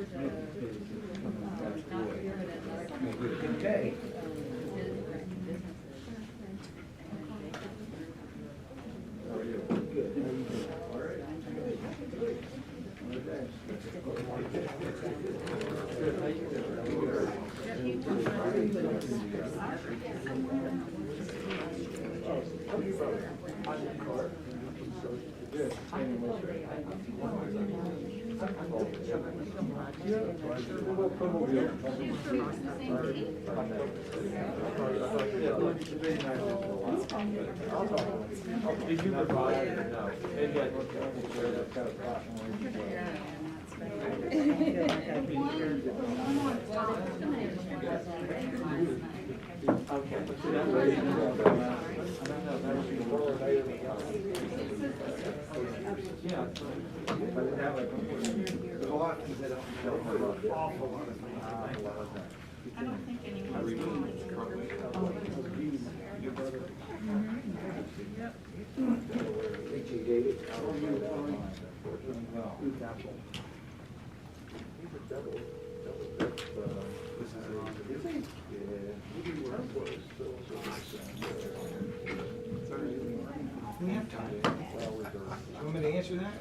Okay. Did you provide it or no? Maybe I looked at okay. Yeah. I don't think anyone's We have time. You want me to answer that?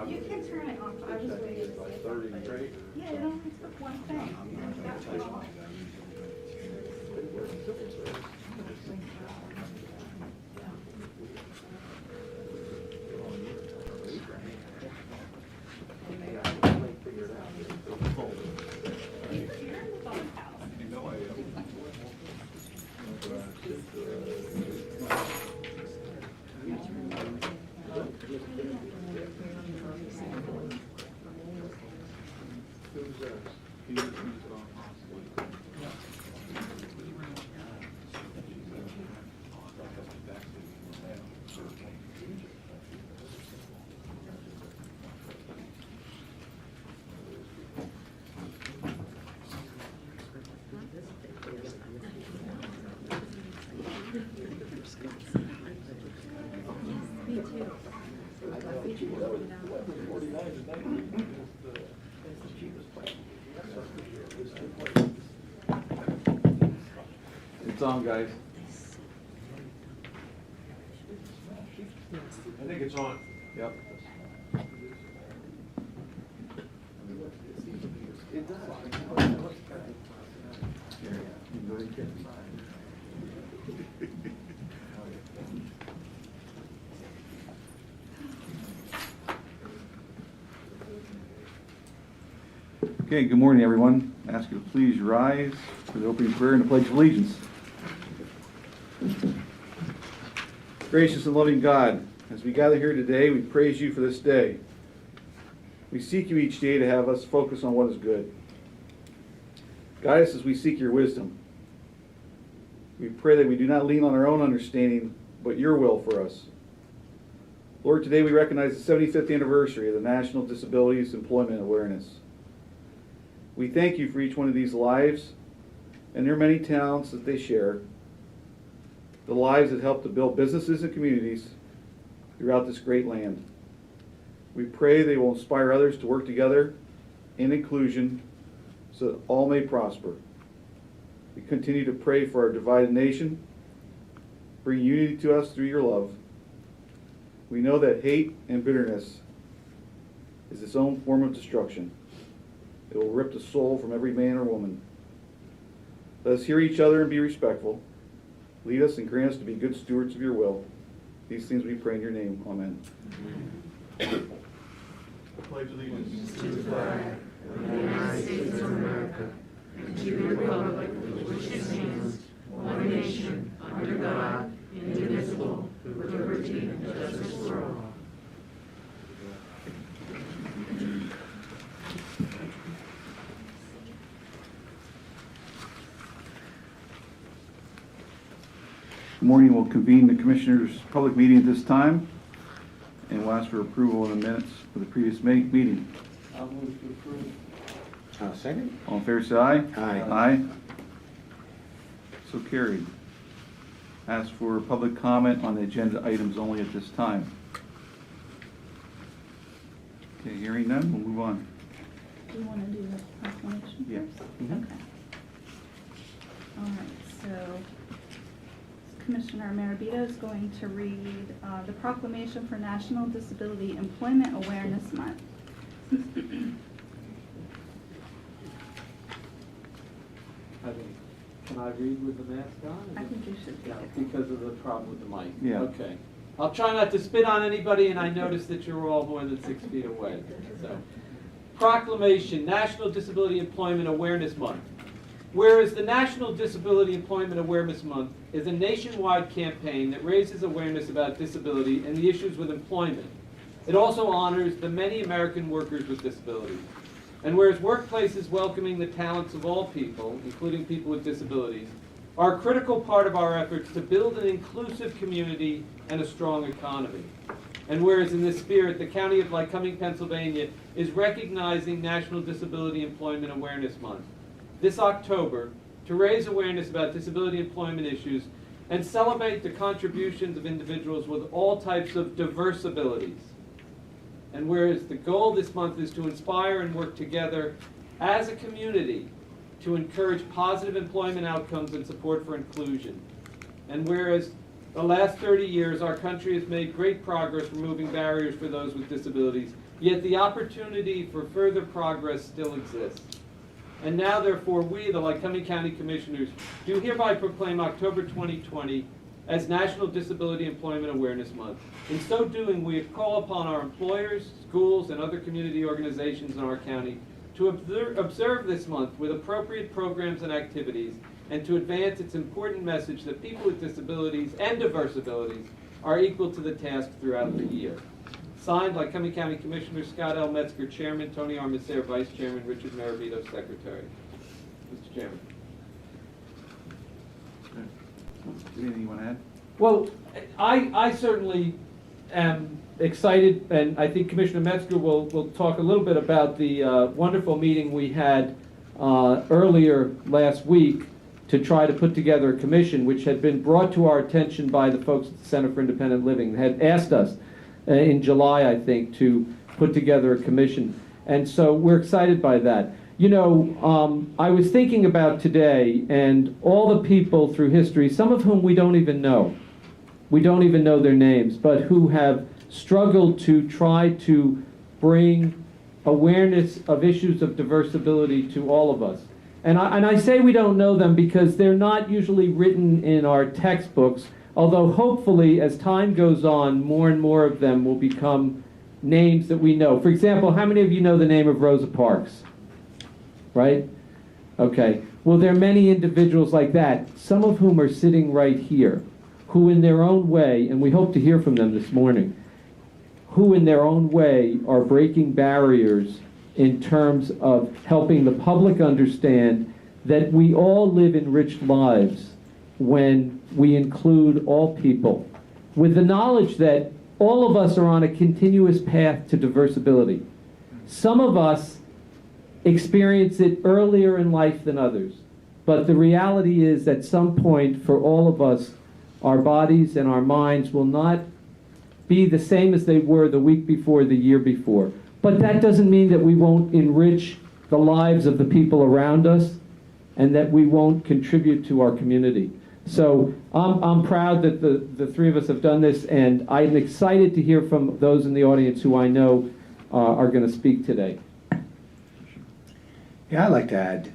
You can turn it off. I was waiting. Yeah, it only took one thing. It's on, guys. I think it's on. Yep. It does. Okay, good morning, everyone. I ask you to please rise for the opening prayer and the Pledge of Allegiance. Gracious and loving God, as we gather here today, we praise you for this day. We seek you each day to have us focus on what is good. Guide us as we seek your wisdom. We pray that we do not lean on our own understanding, but your will for us. Lord, today we recognize the 75th anniversary of the National Disabilities Employment Awareness. We thank you for each one of these lives and their many talents that they share, the lives that help to build businesses and communities throughout this great land. We pray they will inspire others to work together in inclusion so that all may prosper. We continue to pray for our divided nation. Bring unity to us through your love. We know that hate and bitterness is its own form of destruction. It will rip the soul from every man or woman. Let us hear each other and be respectful. Lead us and grant us to be good stewards of your will. These things we pray in your name. Amen. Pledge allegiance to the flag of the United States of America and to the republic for which it stands, one nation, under God, indivisible, with liberty and justice for all. Good morning. We'll convene the Commissioners' public meeting at this time, and we'll ask for approval of the minutes for the previous meeting. I'll move to approve. Second? All in favor, say aye. Aye. Aye. So carried. Ask for public comment on the agenda items only at this time. Okay, hearing none, we'll move on. Do you want to do the proclamation Yeah. first? Mhm. Okay. All right, so Commissioner Meadow is going to read the Proclamation for National Disability Employment Awareness Month. Can I read with the mask on? I think you should take Yeah, it. because of the problem with the mic. Yeah. Okay. I'll try not to spit on anybody, and I notice that you're all more than 6 feet away. So, Proclamation, National Disability Employment Awareness Month. Whereas the National Disability Employment Awareness Month is a nationwide campaign that raises awareness about disability and the issues with employment. It also honors the many American workers with disabilities. And whereas workplaces welcoming the talents of all people, including people with disabilities, are a critical part of our efforts to build an inclusive community and a strong economy. And whereas in this spirit, the County of Lycoming, Pennsylvania is recognizing National Disability Employment Awareness Month this October to raise awareness about disability employment issues and celebrate the contributions of individuals with all types of diverse abilities. And whereas the goal this month is to inspire and work together as a community to encourage positive employment outcomes and support for inclusion. And whereas the last 30 years our country has made great progress removing barriers for those with disabilities, yet the opportunity for further progress still exists. And now therefore we, the Lycoming County Commissioners, do hereby proclaim October 2020 as National Disability Employment Awareness Month. In so doing, we call upon our employers, schools, and other community organizations in our county to observe this month with appropriate programs and activities and to advance its important message that people with disabilities and diverse abilities are equal to the task throughout the year. Signed, Lycoming County Commissioner Scott L. Metzger, Chairman, Tony Armiser, Vice Chairman, Richard Maravito, Secretary. Mr. Chairman. Anything you want to add? Well, I certainly am excited, and I think Commissioner Metzger will talk a little bit about the wonderful meeting we had earlier last week to try to put together a commission, which had been brought to our attention by the folks at the Center for Independent Living. They had asked us in July, I think, to put together a commission. And so we're excited by that. You know, I was thinking about today and all the people through history, some of whom we don't even know. We don't even know their names, but who have struggled to try to bring awareness of issues of diverse ability to all of us. And I say we don't know them because they're not usually written in our textbooks, although hopefully as time goes on, more and more of them will become names that we know. For example, how many of you know the name of Rosa Parks? Right? Okay. Well, there are many individuals like that, some of whom are sitting right here, who in their own way, and we hope to hear from them this morning, who in their own way are breaking barriers in terms of helping the public understand that we all live enriched lives when we include all people, with the knowledge that all of us are on a continuous path to diverse ability. Some of us experience it earlier in life than others, but the reality is at some point for all of us, our bodies and our minds will not be the same as they were the week before, the year before. But that doesn't mean that we won't enrich the lives of the people around us and that we won't contribute to our community. So I'm proud that the three of us have done this, and I'm excited to hear from those in the audience who I know are going to speak today. Yeah, I'd like to add,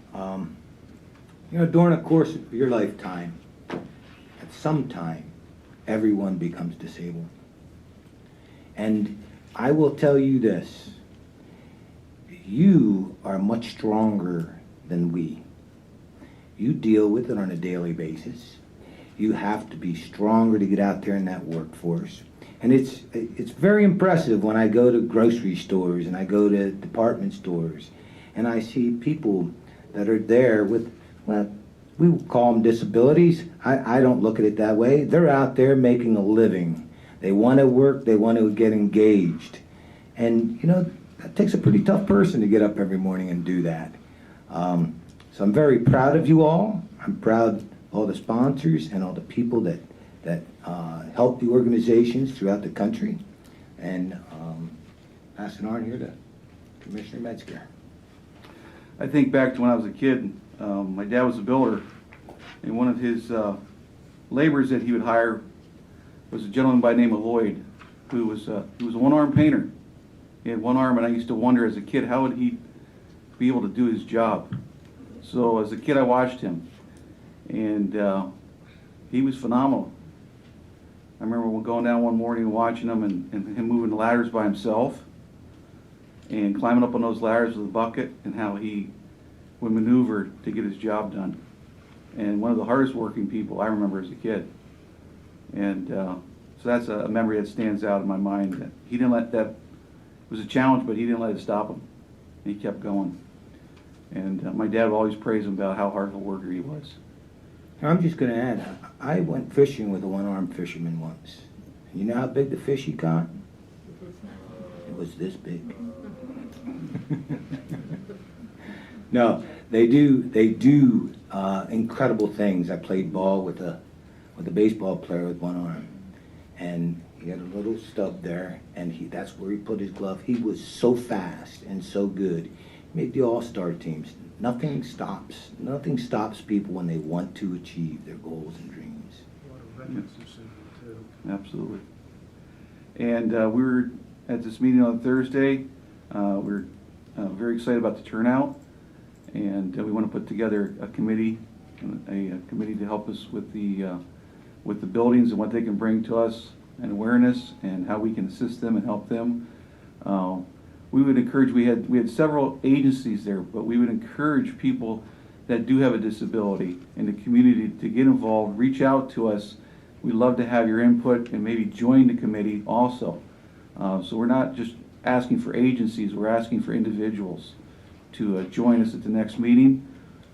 you know, during the course of your lifetime, at some time, everyone becomes disabled. And I will tell you this, you are much stronger than we. You deal with it on a daily basis. You have to be stronger to get out there in that workforce. And it's very impressive when I go to grocery stores and I go to department stores and I see people that are there with, well, we would call them disabilities. I don't look at it that way. They're out there making a living. They want to work, they want to get engaged. And, you know, that takes a pretty tough person to get up every morning and do that. So I'm very proud of you all. I'm proud of all the sponsors and all the people that help the organizations throughout the country. And pass it on here to Commissioner Metzger. I think back to when I was a kid. My dad was a builder, and one of his laborers that he would hire was a gentleman by the name of Lloyd, who was a one-arm painter. He had one arm, and I used to wonder as a kid, how would he be able to do his job? So as a kid, I watched him, and he was phenomenal. I remember going down one morning and watching him, and him moving the ladders by himself, and climbing up on those ladders with a bucket, and how he would maneuver to get his job done. And one of the hardest working people I remember as a kid. And so that's a memory that stands out in my mind. That he didn't let that, it was a challenge, but he didn't let it stop him. He kept going. And my dad would always praise him about how hard of a worker he was. I'm just going to add, I went fishing with a one-armed fisherman once. You know how big the fish he caught? It was this big. No, they do incredible things. I played ball with a baseball player with one arm, and he had a little stub there, and that's where he put his glove. He was so fast and so good. He made the all-star teams. Nothing stops people when they want to achieve their goals and dreams. Absolutely. And we were at this meeting on Thursday. We're very excited about the turnout, and we want to put together a committee to help us with the buildings and what they can bring to us, and awareness, and how we can assist them and help them. We would encourage, we had several agencies there, but we would encourage people that do have a disability in the community to get involved, reach out to us. We'd love to have your input and maybe join the committee also. So we're not just asking for agencies, we're asking for individuals to join us at the next meeting.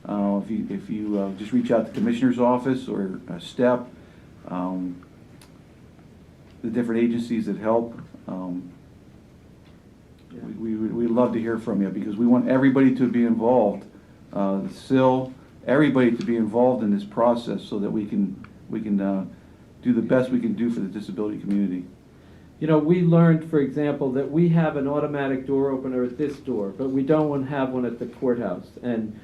If you just reach out to the Commissioner's office or STEP, the different agencies that help, we'd love to hear from you, because we want everybody to be involved, the SIL, everybody to be involved in this process, so that we can do the best we can do for the disability community. You know, we learned, for example, that we have an automatic door opener at this door, but we don't want to have one at the courthouse. And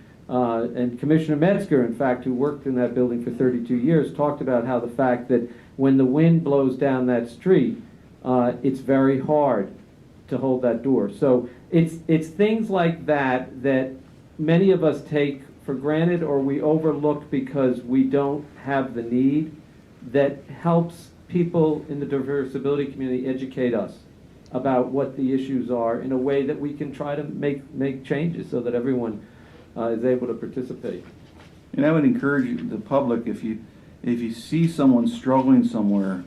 Commissioner Metzger, in fact, who worked in that building for 32 years, talked about how the fact that when the wind blows down that street, it's very hard to hold that door. So it's things like that that many of us take for granted, or we overlook because we don't have the need, that helps people in the disability community educate us about what the issues are in a way that we can try to make changes so that everyone is able to participate. And I would encourage the public, if you see someone struggling somewhere,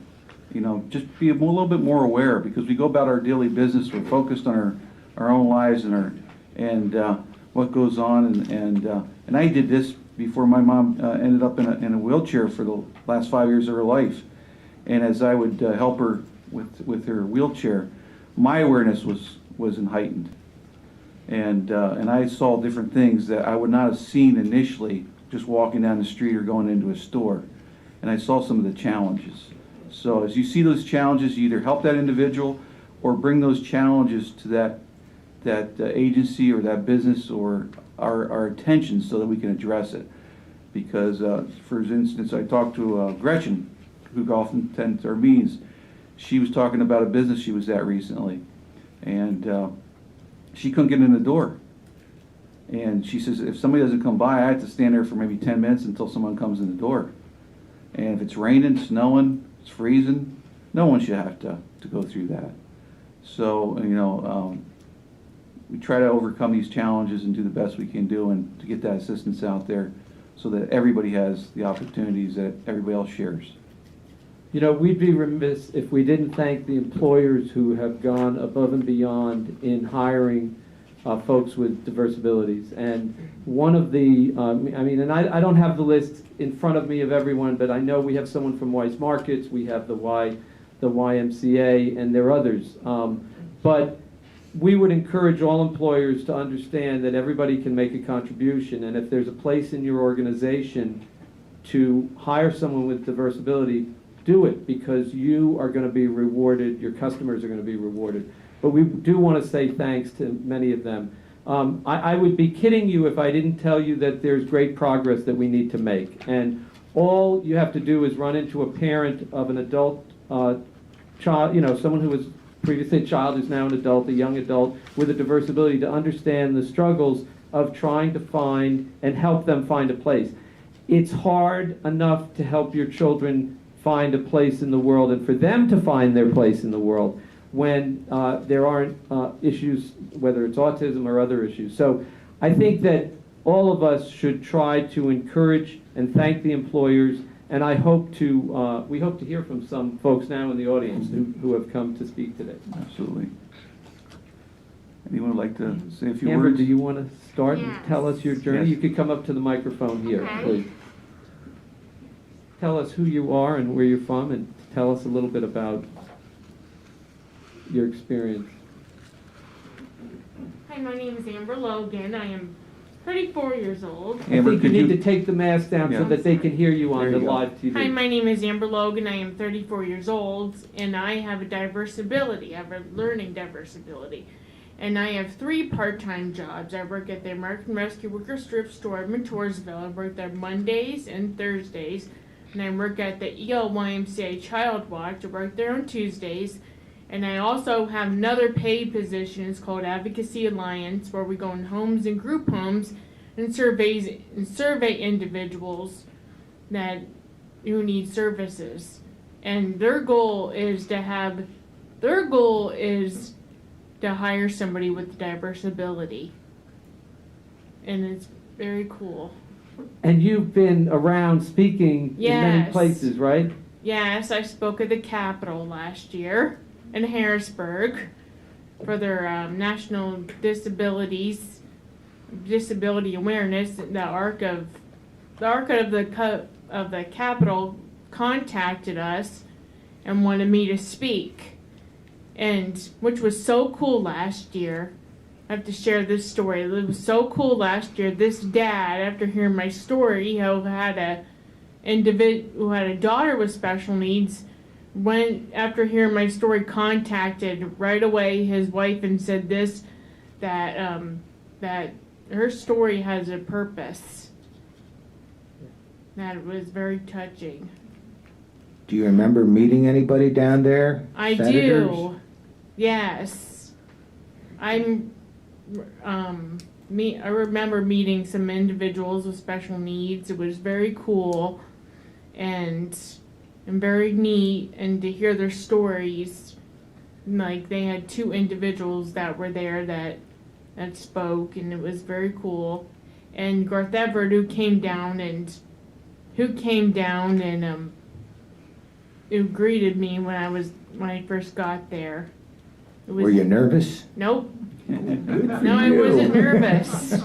just be a little bit more aware, because we go about our daily business. We're focused on our own lives and what goes on. And I did this before my mom ended up in a wheelchair for the last 5 years of her life. And as I would help her with her wheelchair, my awareness was heightened. And I saw different things that I would not have seen initially just walking down the street or going into a store. And I saw some of the challenges. So as you see those challenges, you either help that individual or bring those challenges to that agency or that business or our attention, so that we can address it. Because, for instance, I talked to Gretchen, who often attends our meetings. She was talking about a business she was at recently, and she couldn't get in the door. And she says, if somebody doesn't come by, I have to stand there for maybe 10 minutes until someone comes in the door. And if it's raining, snowing, it's freezing, no one should have to go through that. So, we try to overcome these challenges and do the best we can do, and to get that assistance out there so that everybody has the opportunities that everybody else shares. We'd be remiss if we didn't thank the employers who have gone above and beyond in hiring folks with disabilities. And one of the, and I don't have the list in front of me of everyone, but I know we have someone from Weiss Markets, we have the YMCA, and there are others. But we would encourage all employers to understand that everybody can make a contribution, and if there's a place in your organization to hire someone with disability, do it, because you are going to be rewarded, your customers are going to be rewarded. But we do want to say thanks to many of them. I would be kidding you if I didn't tell you that there's great progress that we need to make. And all you have to do is run into a parent of an adult child, someone who was previously a child who's now an adult, a young adult with a diverse ability, to understand the struggles of trying to find and help them find a place. It's hard enough to help your children find a place in the world and for them to find their place in the world when there aren't issues, whether it's autism or other issues. So I think that all of us should try to encourage and thank the employers, and we hope to hear from some folks now in the audience who have come to speak today. Absolutely. Anyone would like to say a few Amber, words? do you want to start and Yes. tell us your journey? Yes. You could come up to the microphone here, Okay. please. Tell us who you are and where you're from, and tell us a little bit about your experience. Hi, my name is Amber Logan. I am 34 years old. Amber, I think could you need to take the mask down so Yeah. that they can hear you on There the you go. live TV. Hi, my name is Amber Logan. I am 34 years old, and I have a diverse ability. I have a learning diverse ability. And I have 3 part-time jobs. I work at the American Rescue Workers Thrift Store in Montoursville. I work there Mondays and Thursdays. And I work at the ELYMCA Child Watch. I work there on Tuesdays. And I also have another paid position. It's called Advocacy Alliance, where we go in homes and group homes and survey individuals who need services. And their goal is to hire somebody with diverse ability. And it's very cool. And you've been around speaking in many Yes. places, right? Yes, I spoke at the Capitol last year in Harrisburg for their National Disability Awareness. The arc of the Capitol contacted us and wanted me to speak, and which was so cool last year. I have to share this story. It was so cool last year. This dad, after hearing my story, who had a daughter with special needs, after hearing my story, contacted right away his wife and said that her story has a purpose. That was very touching. Do you remember meeting anybody down there? I Senators? do. Yes. I remember meeting some individuals with special needs. It was very cool and very neat, and to hear their stories. Like, they had 2 individuals that were there that spoke, and it was very cool. And Garth Everett, who came down and who greeted me when I first got there. Were you nervous? Nope. Good for No, I you. wasn't nervous.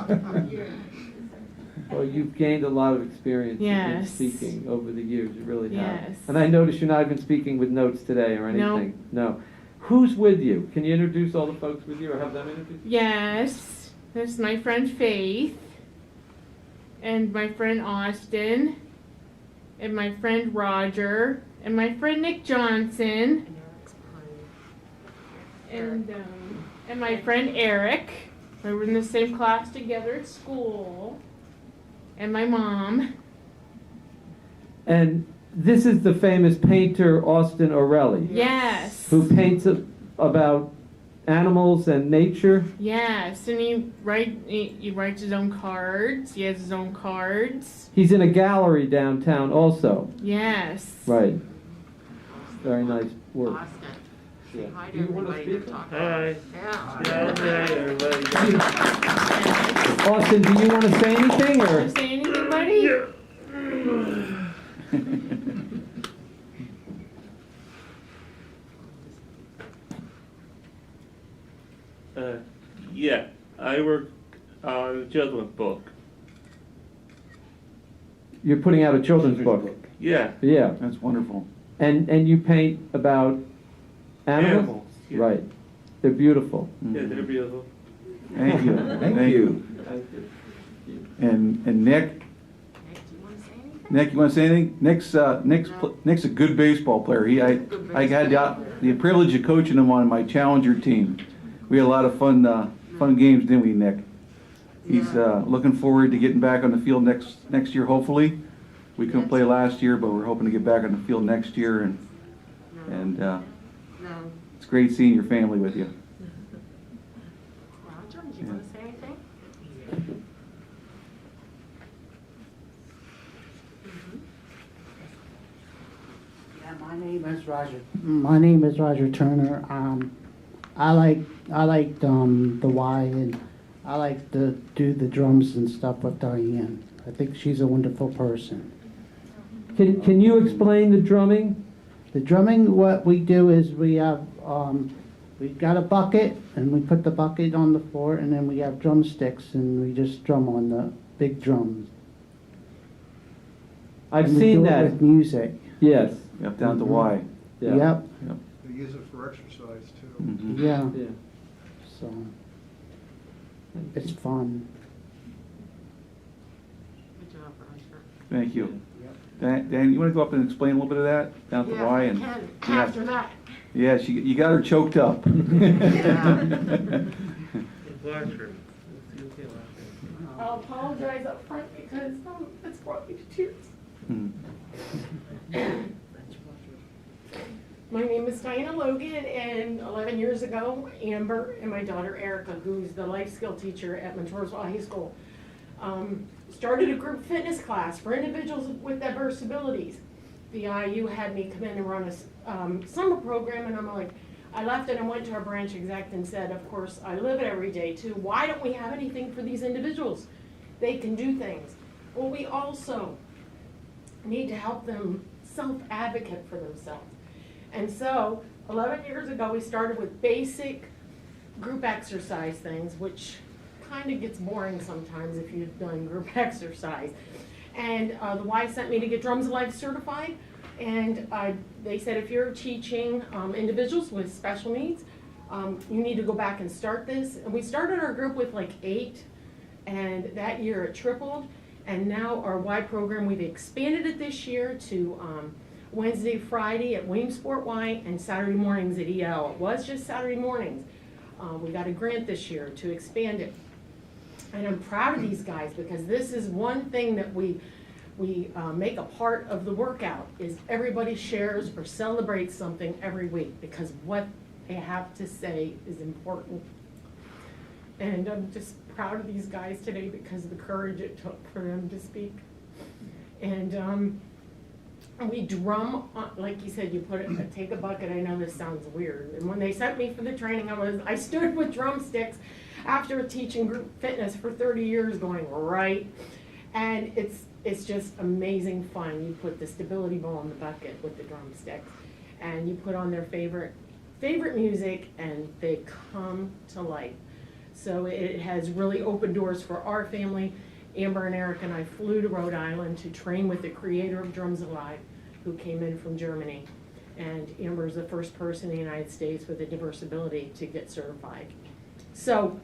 Well, you've gained a lot of experience in Yes. speaking over the years. You really have. Yes. And I noticed you're not even speaking with notes today or anything. No. Who's with you? Can you introduce all the folks with you or have them introduce? Yes. This is my friend Faith. And my friend Austin. And my friend Roger. And my friend Nick Johnson. And my friend Eric. We were in the same class together at school. And my mom. And this is the famous painter Austin Orelli, Yes. who paints about animals and nature. Yes, and he writes his own cards. He has his own cards. He's in a gallery downtown also. Yes. Right. Very nice work. Austin. Yeah. Say hi to Do you wanna everybody. speak? Hi. Yeah. Everybody. Austin, do you want to say anything or? Want to say anything, buddy? Yeah, I work on a children's book. You're putting out a children's book. Yeah, Yeah. That's wonderful. And you paint about animals? animals. Yeah. Right. They're beautiful. Yeah, they're beautiful. Thank you. Thank you. And Nick, Nick, do you want to say anything? Nick, you want to say anything? Nick's a good baseball player. I had the privilege of coaching him on my Challenger team. We had a lot of fun fun games, didn't we, Nick? He's looking forward to getting back on the field next year, hopefully. We couldn't play last year, but we're hoping to get back on the field next year, and it's great seeing your family with you. Roger, do you want to say anything? Yeah, my name is Roger. My name is Roger Turner. I like the Y, and I like to do the drums and stuff with Diane. I think she's a wonderful person. Can you explain the drumming? The drumming, what we do is we have we got a bucket, and we put the bucket on the floor, and then we have drumsticks, and we just drum on the big drums. I've And we seen do it that. with music. Yes. Yep, down to Y. Yeah. Yep. They use it for exercise too. Mhm. Yeah. Yeah. So it's fun. Good job, Roger. Thank you. Dan, you want to go up and explain a little bit of that down to Yeah, Y? I And can, yeah. after that. Yeah, you got her choked up. I'll apologize up front because it's brought me to tears. Hmm. My name is Diana Logan, and 11 years ago, Amber and my daughter Erica, who's the life skill teacher at Montoursville High School, started a group fitness class for individuals with disabilities. The IU had me come in and run a summer program, and I'm like, I left and I went to our branch exec and said, of course, I live it every day too. Why don't we have anything for these individuals? They can do things. Well, we also need to help them self-advocate for themselves. And so, 11 years ago, we started with basic group exercise things, which kind of gets boring sometimes if you've done group exercise. And the Y sent me to get Drums Alive certified. And they said, if you're teaching individuals with special needs, you need to go back and start this. And we started our group with like 8, and that year it tripled. And now our Y program, we've expanded it this year to Wednesday, Friday at Williamsport Y, and Saturday mornings at EL. It was just Saturday mornings. We got a grant this year to expand it. And I'm proud of these guys because this is one thing that we make a part of the workout is everybody shares or celebrates something every week because what they have to say is important. And I'm just proud of these guys today because of the courage it took for them to speak. And we drum, like you said, you take a bucket. I know this sounds weird. And when they sent me for the training, I stood with drumsticks after teaching group fitness for 30 years going right. And it's just amazing fun. You put the stability ball in the bucket with the drumsticks and you put on their favorite music and they come to life. So it has really opened doors for our family. Amber and Eric and I flew to Rhode Island to train with the creator of Drums Alive, who came in from Germany. And Amber is the first person in the United States with a disability to get certified. So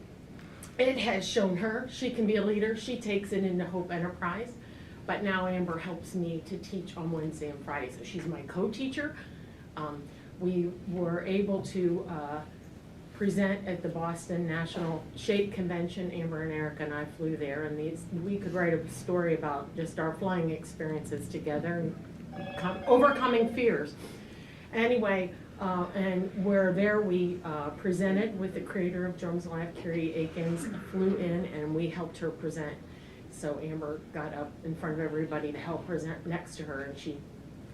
it has shown her she can be a leader. She takes it into Hope Enterprise. But now Amber helps me to teach on Wednesday and Friday. So she's my co-teacher. We were able to present at the Boston National Shape Convention. Amber and Erica and I flew there, and we could write a story about just our flying experiences together and overcoming fears. Anyway, and we're there, we presented with the creator of Drums Alive, Carrie Akins, flew in, and we helped her present. So Amber got up in front of everybody to help present next to her, and she,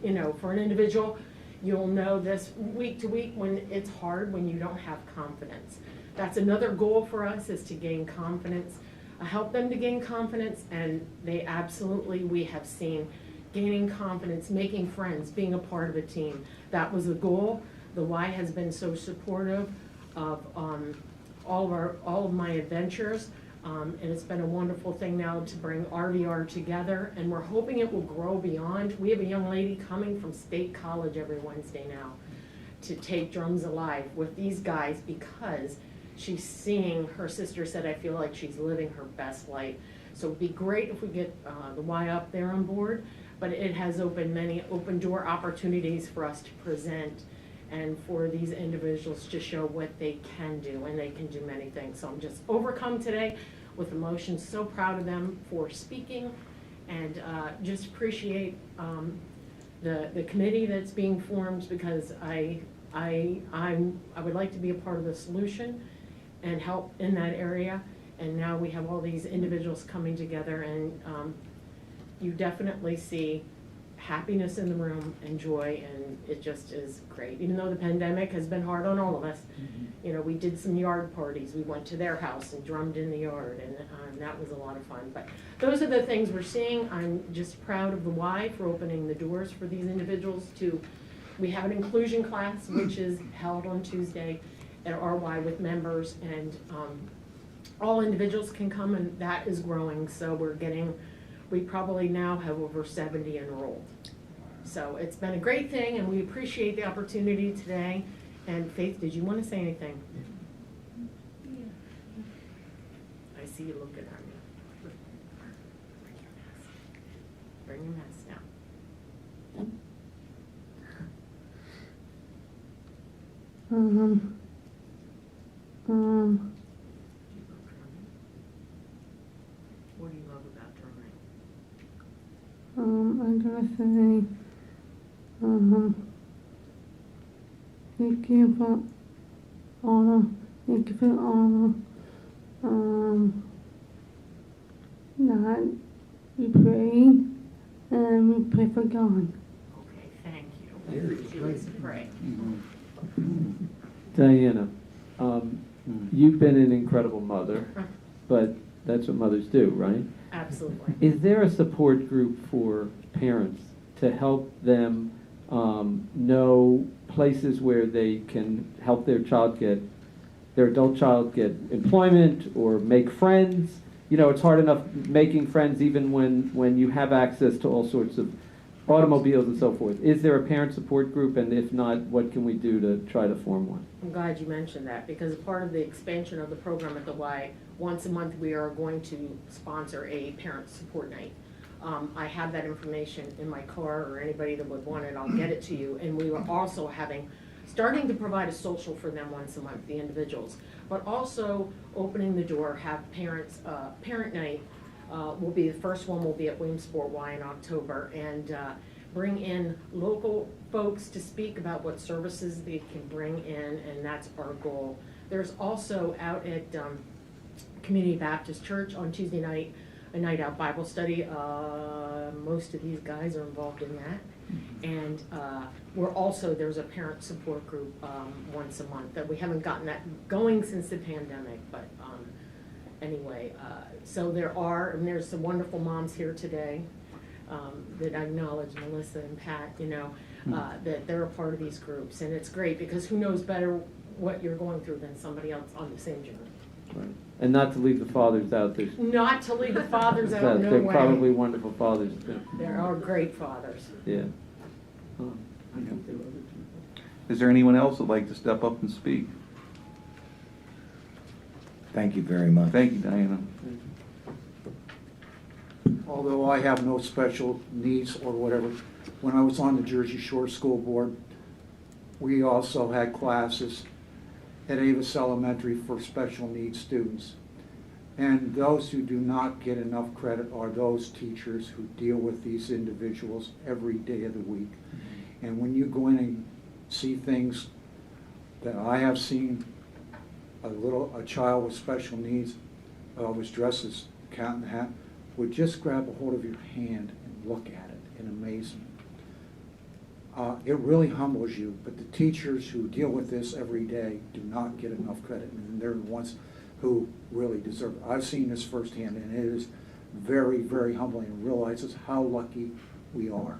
you know, for an individual, you'll know this week to week when it's hard, when you don't have confidence. That's another goal for us, is to gain confidence, help them to gain confidence, and they absolutely, we have seen gaining confidence, making friends, being a part of a team. That was the goal. The Y has been so supportive of all of my adventures. And it's been a wonderful thing now to bring RVR together, and we're hoping it will grow beyond. We have a young lady coming from State College every Wednesday now to take Drums Alive with these guys because she's seeing, her sister said, I feel like she's living her best life. So it'd be great if we get the Y up there on board, but it has opened many open door opportunities for us to present and for these individuals to show what they can do, and they can do many things. So I'm just overcome today with emotion, so proud of them for speaking, and just appreciate the committee that's being formed, because I would like to be a part of the solution and help in that area. And now we have all these individuals coming together, and you definitely see happiness in the room and joy, and it just is great. Even though the pandemic has been hard on all of us, you know, we did some yard parties. We went to their house and drummed in the yard, and that was a lot of fun. But those are the things we're seeing. I'm just proud of the Y for opening the doors for these individuals to. We have an inclusion class, which is held on Tuesday at RY with members, and all individuals can come, and that is growing. So we probably now have over 70 enrolled. So it's been a great thing, and we appreciate the opportunity today. And Faith, did you want to say anything? I see you looking at me. Bring your mask down. What do you love about drumming? I'm gonna say, thank you for honor, thank you for honor, that we pray, and we pray for God. Okay, thank you. She likes to pray. Diana, you've been an incredible mother, but that's what mothers do, right? Absolutely. Is there a support group for parents to help them know places where they can help their adult child get employment or make friends? You know, it's hard enough making friends even when you have access to all sorts of automobiles and so forth. Is there a parent support group, and if not, what can we do to try to form one? I'm glad you mentioned that, because part of the expansion of the program at the Y, once a month we are going to sponsor a parent support night. I have that information in my car, or anybody that would want it, I'll get it to you. And we were also starting to provide a social for them once a month, the individuals, but also opening the door, have parents, parent night. Will be the first one will be at Williamsport Y in October, and bring in local folks to speak about what services they can bring in, and that's our goal. There's also out at Community Baptist Church on Tuesday night, a night out Bible study. Most of these guys are involved in that. And there's a parent support group once a month that we haven't gotten that going since the pandemic, but anyway, so there's some wonderful moms here today that I acknowledge, Melissa and Pat, you know, that they're a part of these groups. And it's great, because who knows better what you're going through than somebody else on the same journey. Right. And not to leave the fathers out. Not to leave the fathers out, no they're way. probably wonderful fathers too. There are great fathers. Yeah. Is there anyone else that'd like to step up and speak? Thank you very much. Thank you, Diana. Although I have no special needs or whatever, when I was on the Jersey Shore School Board, we also had classes at Avis Elementary for special needs students. And those who do not get enough credit are those teachers who deal with these individuals every day of the week. And when you go in and see things that I have seen, a child with special needs was dressed as cat in the hat, would just grab a hold of your hand and look at it in amazement. It really humbles you, but the teachers who deal with this every day do not get enough credit, and they're the ones who really deserve it. I've seen this firsthand, and it is very, very humbling, and realizes how lucky we are.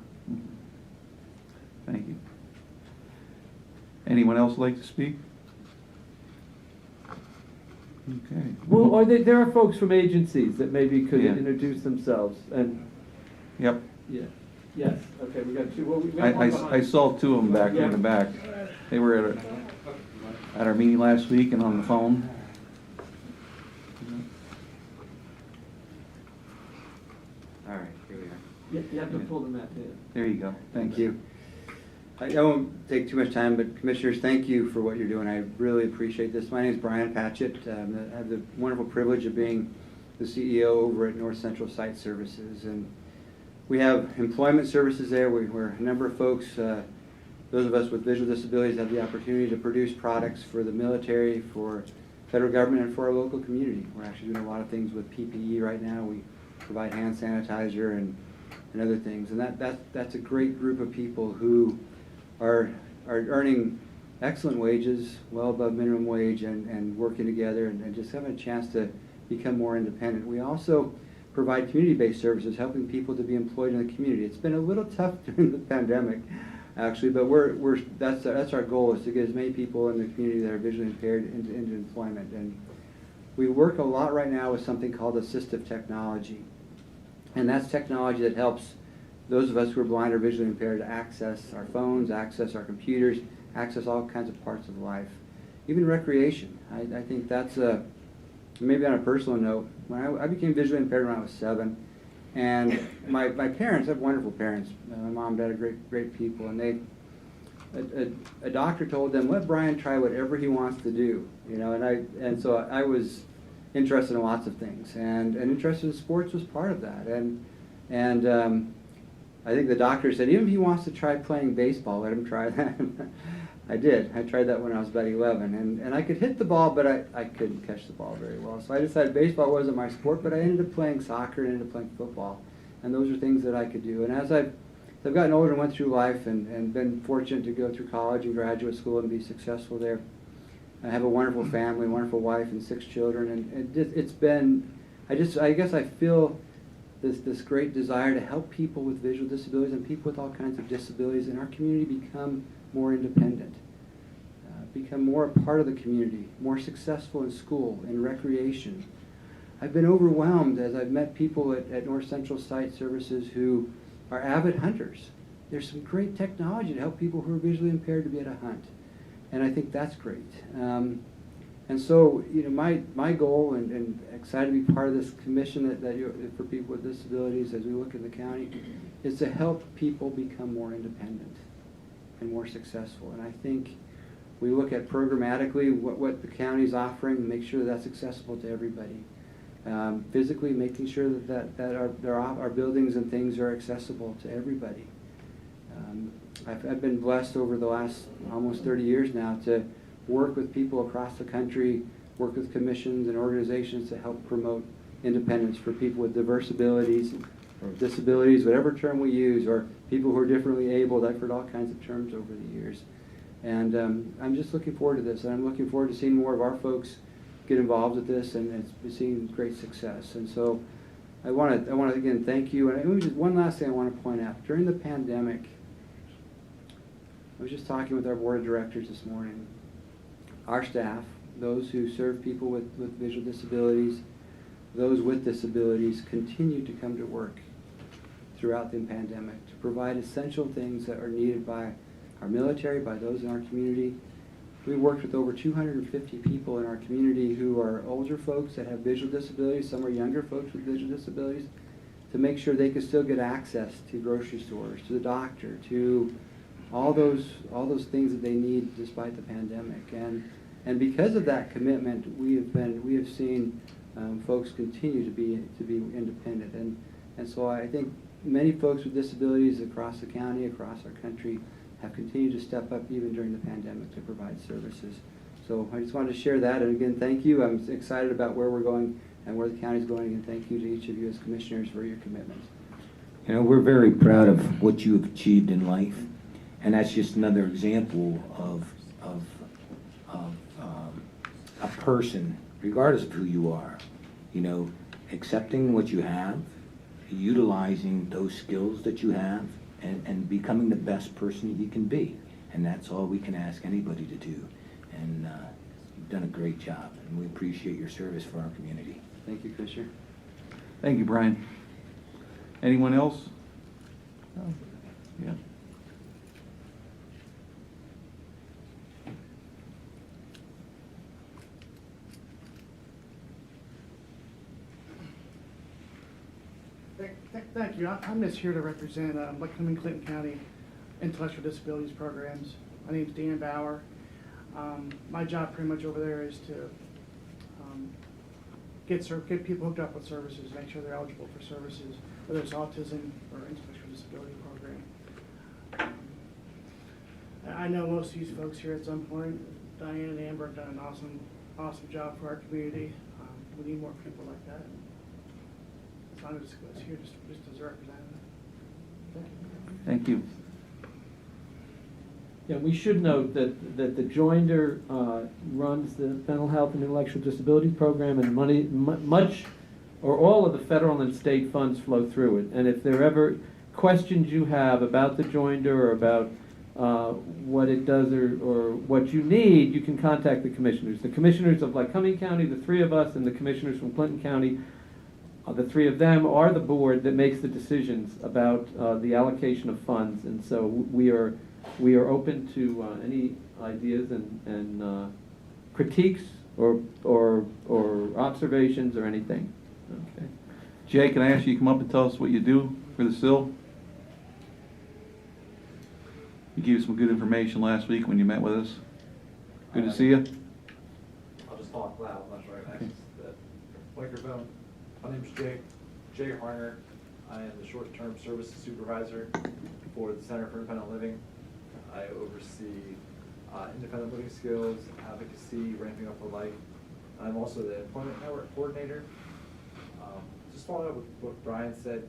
Thank you. Anyone else like to speak? Okay. Well, there are folks from agencies that maybe could Yeah. introduce themselves. And Yep. yeah, yes. Okay, we got two. Well, we have one I behind. saw two of them back Yeah. in the back. They were at our meeting last week and on the phone. All right, here we are. You have to pull them out there. There you go. Thank you. I won't take too much time, but Commissioners, thank you for what you're doing. I really appreciate this. My name is Brian Patchett. I have the wonderful privilege of being the CEO over at North Central Site Services. And we have employment services there where a number of folks, those of us with visual disabilities, have the opportunity to produce products for the military, for federal government, and for our local community. We're actually doing a lot of things with PPE right now. We provide hand sanitizer and other things. And that's a great group of people who are earning excellent wages, well above minimum wage, and working together and just having a chance to become more independent. We also provide community-based services, helping people to be employed in the community. It's been a little tough during the pandemic, actually, but that's our goal, is to get as many people in the community that are visually impaired into employment. And we work a lot right now with something called assistive technology, and that's technology that helps those of us who are blind or visually impaired to access our phones, access our computers, access all kinds of parts of life, even recreation. I think that's maybe on a personal note. When I became visually impaired when I was 7, and my parents, I have wonderful parents. My mom and dad are great people, and a doctor told them, let Brian try whatever he wants to do, you know. And so I was interested in lots of things, and interested in sports was part of that. And I think the doctor said, even if he wants to try playing baseball, let him try that. I did. I tried that when I was about 11. And I could hit the ball, but I couldn't catch the ball very well. So I decided baseball wasn't my sport, but I ended up playing soccer and ended up playing football. And those are things that I could do. And as I've gotten older and went through life and been fortunate to go through college and graduate school and be successful there, I have a wonderful family, wonderful wife, and 6 children. And it's been, I guess I feel this great desire to help people with visual disabilities and people with all kinds of disabilities in our community become more independent, become more a part of the community, more successful in school, in recreation. I've been overwhelmed as I've met people at North Central Site Services who are avid hunters. There's some great technology to help people who are visually impaired to be able to hunt, and I think that's great. And so, you know, my goal, and excited to be part of this commission for people with disabilities as we look at the county, is to help people become more independent and more successful. And I think we look at programmatically what the county's offering and make sure that's accessible to everybody. Physically, making sure that our buildings and things are accessible to everybody. I've been blessed over the last almost 30 years now to work with people across the country, work with commissions and organizations to help promote independence for people with diverse abilities or disabilities, whatever term we use, or people who are differently abled. I've heard all kinds of terms over the years. And I'm just looking forward to this, and I'm looking forward to seeing more of our folks get involved with this and seeing great success. And so I want to again thank you. And just one last thing I want to point out. During the pandemic, I was just talking with our board of directors this morning. Our staff, those who serve people with visual disabilities, those with disabilities, continue to come to work throughout the pandemic to provide essential things that are needed by our military, by those in our community. We worked with over 250 people in our community who are older folks that have visual disabilities, some are younger folks with visual disabilities, to make sure they could still get access to grocery stores, to the doctor, to all those things that they need despite the pandemic. And because of that commitment, we have seen folks continue to be independent. And so I think many folks with disabilities across the county, across our country, have continued to step up even during the pandemic to provide services. So I just wanted to share that, and again, thank you. I'm excited about where we're going and where the county's going, and thank you to each of you as commissioners for your commitment. You know, we're very proud of what you have achieved in life, and that's just another example of a person, regardless of who you are, you know, accepting what you have, utilizing those skills that you have, and becoming the best person you can be. And that's all we can ask anybody to do. And you've done a great job, and we appreciate your service for our community. Thank you, Commissioner. Thank you, Brian. Anyone else? Yeah. Thank you. I'm just here to represent Clinton County intellectual disabilities programs. My name's Dan Bauer. My job pretty much over there is to get people hooked up with services, make sure they're eligible for services, whether it's autism or intellectual disability program. I know most of these folks here at some point. Diane and Amber have done an awesome job for our community. We need more people like that. So I'm just here just as a representative. Thank you. Yeah, we should note that the Joinder runs the mental health and intellectual disabilities program, and much or all of the federal and state funds flow through it. And if there are ever questions you have about the Joinder or about what it does or what you need, you can contact the commissioners. The commissioners of Lycoming County, the three of us, and the commissioners from Clinton County, the three of them are the board that makes the decisions about the allocation of funds. And so we are open to any ideas and critiques or observations or anything. Okay. Jay, can I ask you to come up and tell us what you do for the SIL? You gave us some good information last week when you met with us. Good to see you. I'll just talk loud, I'm not sure I access the microphone. My name's J Harner. I am the short-term services supervisor for the Center for Independent Living. I oversee independent living skills, advocacy, ramping up for life. I'm also the employment network coordinator. Just following up with what Brian said,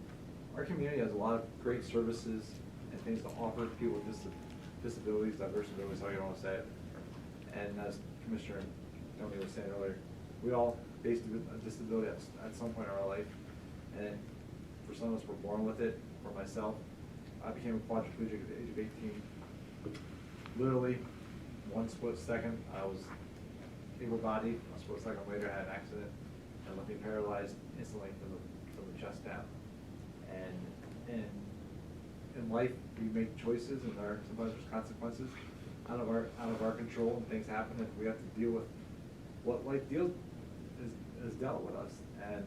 our community has a lot of great services and things to offer people with disabilities, diverse abilities, how you want to say it. And as Commissioner Tony was saying earlier, we all face a disability at some point in our life. And for some of us, we're born with it. For myself, I became a quadriplegic at the age of 18. Literally, one split second, I was able-bodied. A split second later, I had an accident and left me paralyzed instantly from the chest down. And in life, we make choices, and sometimes there's consequences out of our control, and things happen, and we have to deal with what life has dealt with us. And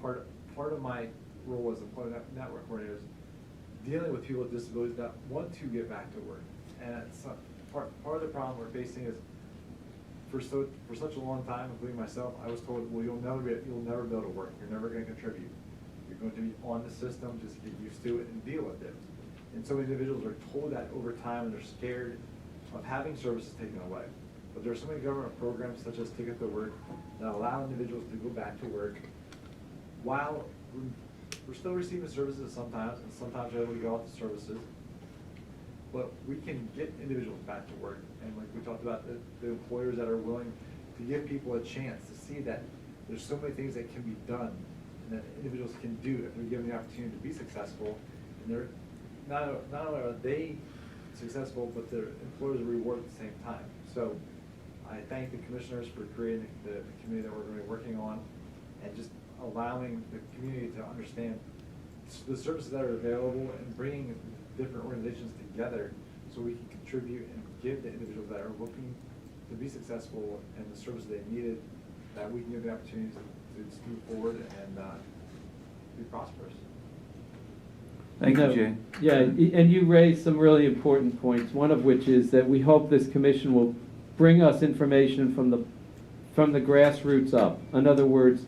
part of my role as employment network coordinator is dealing with people with disabilities that want to get back to work. And part of the problem we're facing is for such a long time, including myself, I was told, well, you'll never be able to work. You're never going to contribute. You're going to be on the system, just get used to it and deal with it. And so many individuals are told that over time, and they're scared of having services taken away. But there are so many government programs, such as Ticket to Work, that allow individuals to go back to work while we're still receiving services sometimes, and sometimes we're able to go out to services. But we can get individuals back to work. And like we talked about, the employers that are willing to give people a chance to see that there's so many things that can be done and that individuals can do if they're given the opportunity to be successful. And they're not only are they successful, but their employers are rewarded at the same time. So I thank the commissioners for creating the committee that we're going to be working on, and just allowing the community to understand the services that are available and bringing different organizations together so we can contribute and give the individuals that are looking to be successful and the services they needed, that we can give the opportunity to just move forward and be prosperous. Thank you, Jay. Yeah, and you raised some really important points, one of which is that we hope this commission will bring us information from the grassroots up. In other words,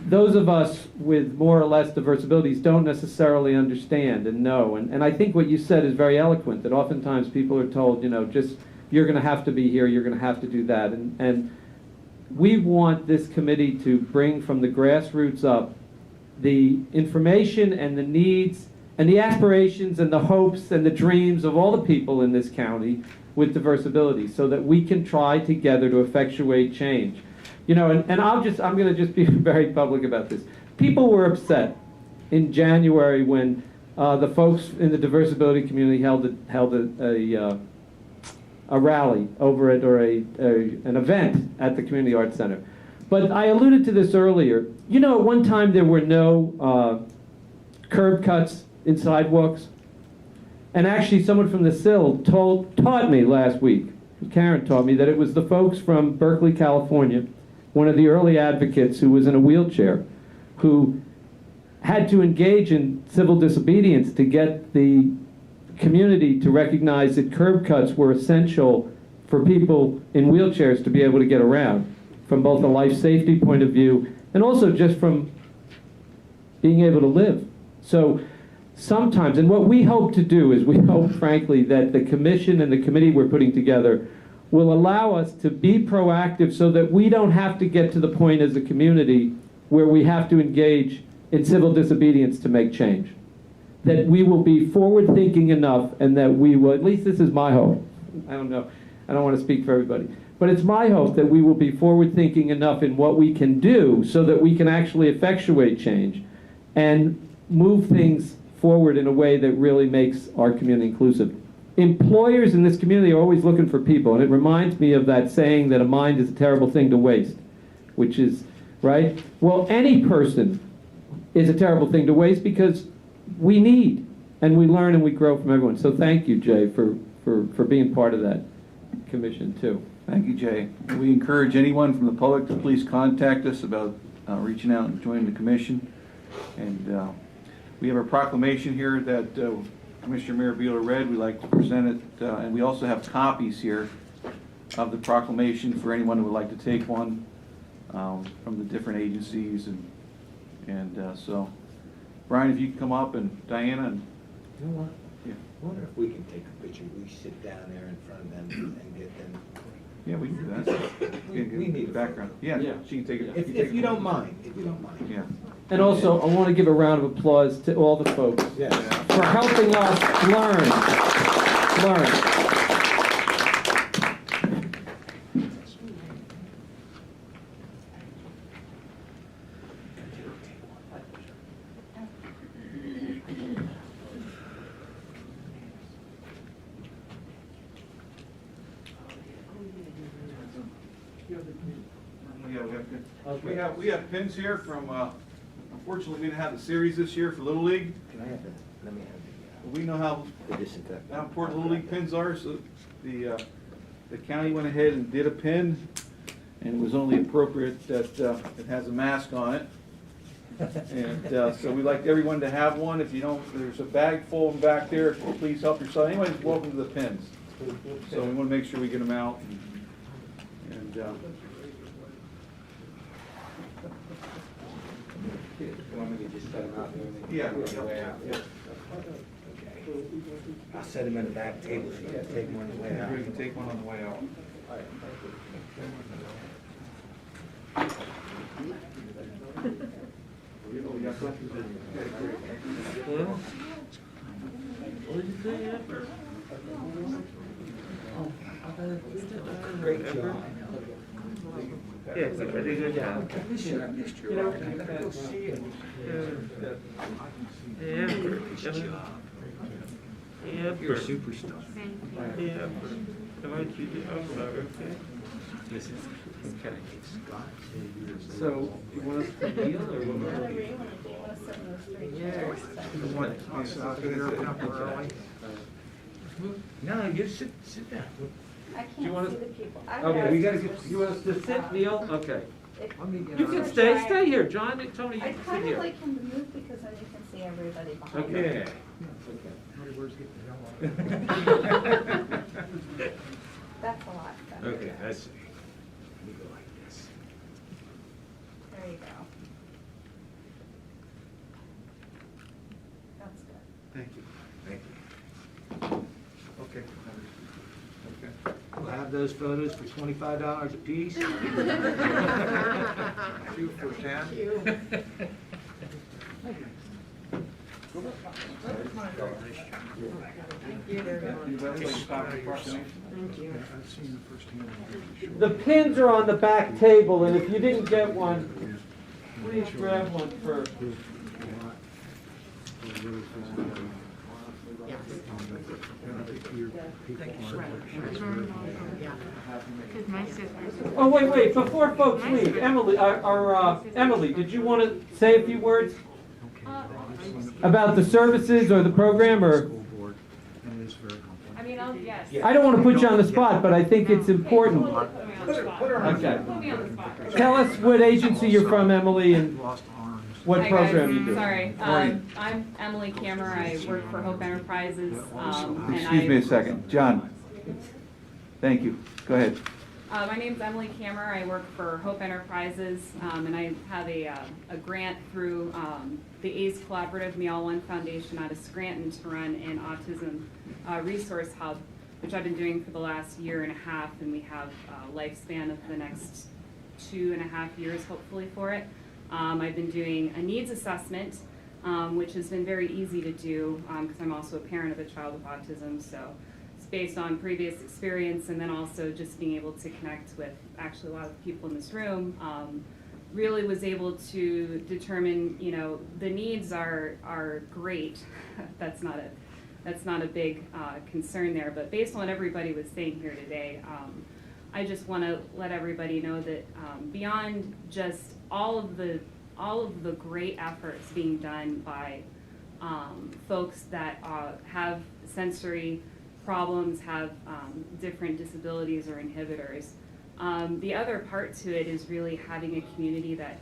those of us with more or less diverse abilities don't necessarily understand and know. And I think what you said is very eloquent, that oftentimes people are told, just you're going to have to be here, you're going to have to do that. And we want this committee to bring from the grassroots up the information and the needs and the aspirations and the hopes and the dreams of all the people in this county with diverse abilities, so that we can try together to effectuate change. And I'm going to just be very public about this. People were upset in January when the folks in the diverse ability community held a rally over it, or an event at the Community Arts Center. But I alluded to this earlier. At one time there were no curb cuts in sidewalks. And actually someone from the SIL taught me last week, Karen taught me, that it was the folks from Berkeley, California, one of the early advocates who was in a wheelchair, who had to engage in civil disobedience to get the community to recognize that curb cuts were essential for people in wheelchairs to be able to get around, from both a life safety point of view and also just from being able to live. So sometimes, and what we hope to do is we hope, frankly, that the commission and the committee we're putting together will allow us to be proactive so that we don't have to get to the point as a community where we have to engage in civil disobedience to make change. That we will be forward-thinking enough, and that we will, at least this is my hope, I don't know, I don't want to speak for everybody, but it's my hope that we will be forward-thinking enough in what we can do so that we can actually effectuate change and move things forward in a way that really makes our community inclusive. Employers in this community are always looking for people, and it reminds me of that saying that a mind is a terrible thing to waste, which is, right? Well, any person is a terrible thing to waste because we need, and we learn and we grow from everyone. So thank you, Jay, for being part of that commission, too. Thank you, Jay. We encourage anyone from the public to please contact us about reaching out and joining the commission. And we have a proclamation here that Commissioner Marabito read. We'd like to present it, and we also have copies here of the proclamation for anyone who would like to take one from the different agencies. And so, Brian, if you could come up, and Diana. And, you know what? Yeah. I wonder if we can take a picture. We sit down there in front of them and get them. Yeah, we can do that. We need the background. Yeah, she can take it. If you don't mind. If you don't mind. Yeah. And also, I want to give a round of applause to all the folks for helping us learn. Yeah, we have pins here from, unfortunately, we didn't have the series this year for Little League. Can I have that? Let me have We know how the disinfectant. important Little League pins are, so the county went ahead and did a pin, and it was only appropriate that it has a mask on it. And so we'd like everyone to have one. If you don't, there's a bag full of them back there. Please help yourself. Anybody's welcome to the pins. So we want to make sure we get them out. And You want me to just set them out there? Yeah. Okay. I'll set them in the back table so you can take one on the way out. You can take one on the way out. Great job. Yeah, it's a pretty good job. I missed you. I missed you. You know, I gotta go see you. Yeah, You're a superstar. Yeah, I want you to, okay. Listen, can I get Scott? So, you want us to deal or Whatever you want to do. You want to sit in those three chairs? No, you sit down. I Do you can't want see us- the people. Okay, we gotta get, you want us to sit, Neil? Okay. You can Or stay, should stay here, John and Tony, you I can sit kind of here. like him to move because then you can see everybody behind him. Okay. That's a lot better. Okay, that's. Let me go like this. There you go. That's good. Thank you. Thank you. Okay. We'll have those photos for $25 a piece. 2 for 10. The pins are on the back table, and if you didn't get one, please grab one for. Oh, wait, before folks leave, Emily, Emily, did you want to say a few words about the services or the program, or? I mean, yes. I don't want to put you on the spot, but I think it's important. Put me on the spot. Okay. Put me on the spot. Tell us what agency you're from, Emily, and Lost arms. what Hi, program guys. you do. Sorry. Morning. I'm Emily Kammer. I work for Hope Enterprises. Excuse me a second. John, thank you. Go ahead. My name's Emily Kammer. I work for Hope Enterprises, and I have a grant through the ACE Collaborative, Me All One Foundation out of Scranton to run an autism resource hub, which I've been doing for the last year and a half, and we have a lifespan of the next 2.5 years, hopefully, for it. I've been doing a needs assessment, which has been very easy to do because I'm also a parent of a child with autism, so it's based on previous experience and then also just being able to connect with actually a lot of people in this room. Really was able to determine, you know, the needs are great. That's not a big concern there, but based on what everybody was saying here today, I just want to let everybody know that beyond just all of the great efforts being done by folks that have sensory problems, have different disabilities or inhibitors, the other part to it is really having a community that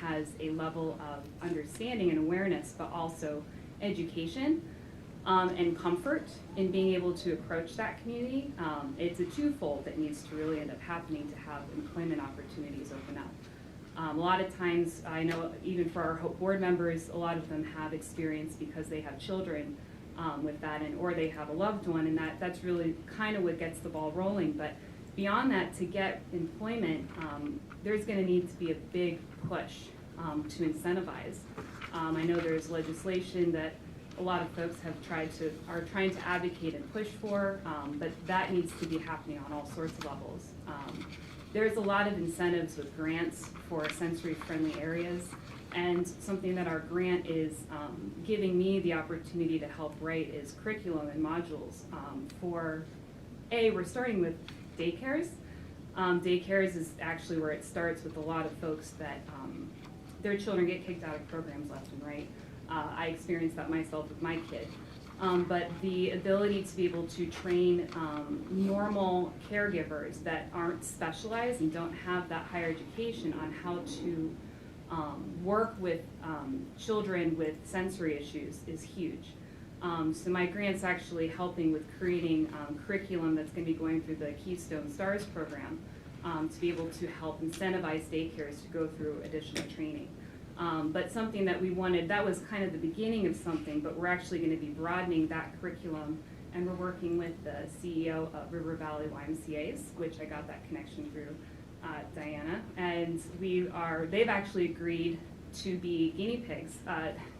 has a level of understanding and awareness, but also education. And comfort in being able to approach that community. It's a twofold that needs to really end up happening to have employment opportunities open up. A lot of times, I know even for our Hope board members, a lot of them have experience because they have children with that, or they have a loved one, and that's really kind of what gets the ball rolling. But beyond that, to get employment, there's going to need to be a big push to incentivize. I know there's legislation that a lot of folks are trying to advocate and push for, but that needs to be happening on all sorts of levels. There's a lot of incentives with grants for sensory-friendly areas, and something that our grant is giving me the opportunity to help write is curriculum and modules we're starting with daycares. Daycares is actually where it starts with a lot of folks that their children get kicked out of programs left and right. I experienced that myself with my kid. But the ability to be able to train normal caregivers that aren't specialized and don't have that higher education on how to work with children with sensory issues is huge. So my grant's actually helping with creating curriculum that's going to be going through the Keystone Stars program to be able to help incentivize daycares to go through additional training. But something that we wanted, that was kind of the beginning of something, but we're actually going to be broadening that curriculum, and we're working with the CEO of River Valley YMCA's, which I got that connection through Diana, and they've actually agreed to be guinea pigs,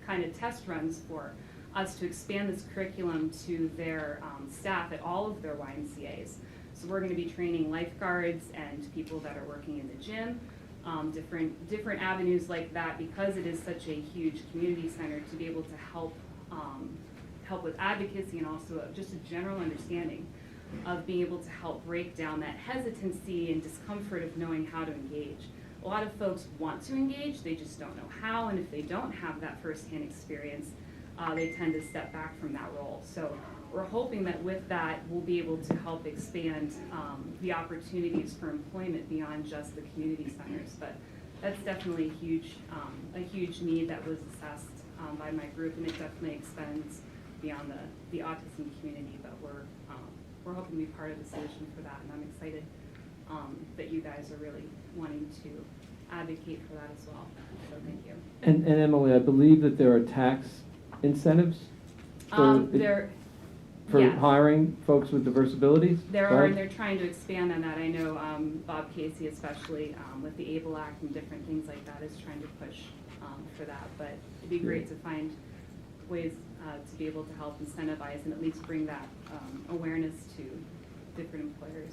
kind of test runs for us to expand this curriculum to their staff at all of their YMCA's. So we're going to be training lifeguards and people that are working in the gym, different avenues like that, because it is such a huge community center, to be able to help with advocacy and also just a general understanding of being able to help break down that hesitancy and discomfort of knowing how to engage. A lot of folks want to engage, they just don't know how, and if they don't have that firsthand experience, they tend to step back from that role. So we're hoping that with that, we'll be able to help expand the opportunities for employment beyond just the community centers. But that's definitely a huge need that was assessed by my group, and it definitely extends beyond the autism community. But we're hoping to be part of the solution for that, and I'm excited that you guys are really wanting to advocate for that as well. So thank you. And Emily, I believe that there are tax incentives for yes. hiring folks with diverse abilities? There right? are, and they're trying to expand on that. I know Bob Casey, especially with the ABLE Act and different things like that, is trying to push for that. But it'd be great to find ways to be able to help incentivize and at least bring that awareness to different employers.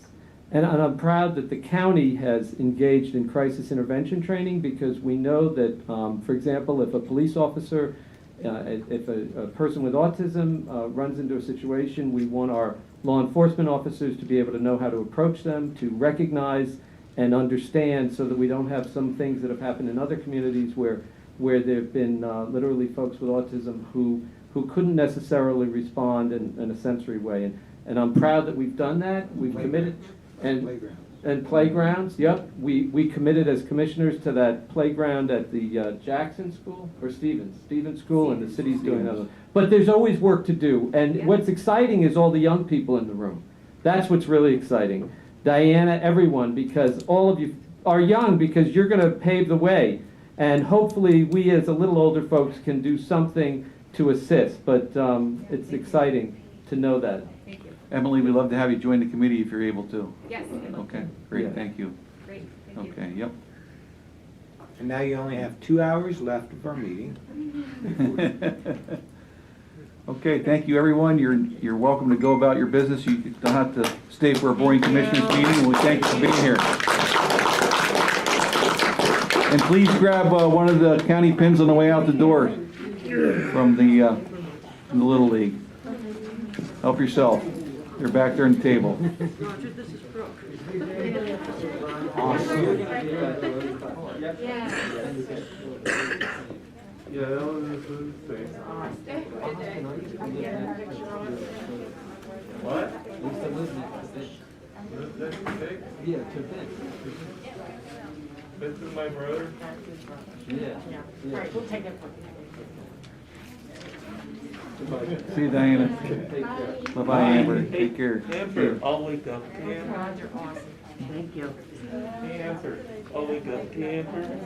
And I'm proud that the county has engaged in crisis intervention training, because we know that, for example, if a police officer, if a person with autism runs into a situation, we want our law enforcement officers to be able to know how to approach them, to recognize and understand, so that we don't have some things that have happened in other communities where there have been literally folks with autism who couldn't necessarily respond in a sensory way. And I'm proud that we've done that. We've committed. And And playgrounds, yep. We committed as commissioners to that playground at the Jackson School, or Stevens School, and the city's doing that. But there's always work to do, and what's exciting is all the young people in the room. That's what's really exciting. Diana, everyone, because all of you are young, because you're going to pave the way. And hopefully we as a little older folks can do something to assist, but it's exciting to know that. Thank you. Emily, we'd love to have you join the committee if you're able to. Yes. Okay, great, Yeah. thank you. Great, thank you. Okay, yep. And now you only have 2 hours left of our meeting. Okay, thank you, everyone. You're welcome to go about your business. You don't have to stay for a boring commissioners meeting, and we thank you for being here. And please grab one of the county pins on the way out the door from the Little League. Help yourself. They're back there on the table. Roger, this is Brooke. Yeah, that was the thing. What? Yeah, too big. This is my brother. Yeah. All right, we'll take it. See you, Diana. Bye-bye, Amber. Take care. Amber, I'll wake up. Roger, awesome. Thank you. Hey, Amber, I'll wake up. Amber.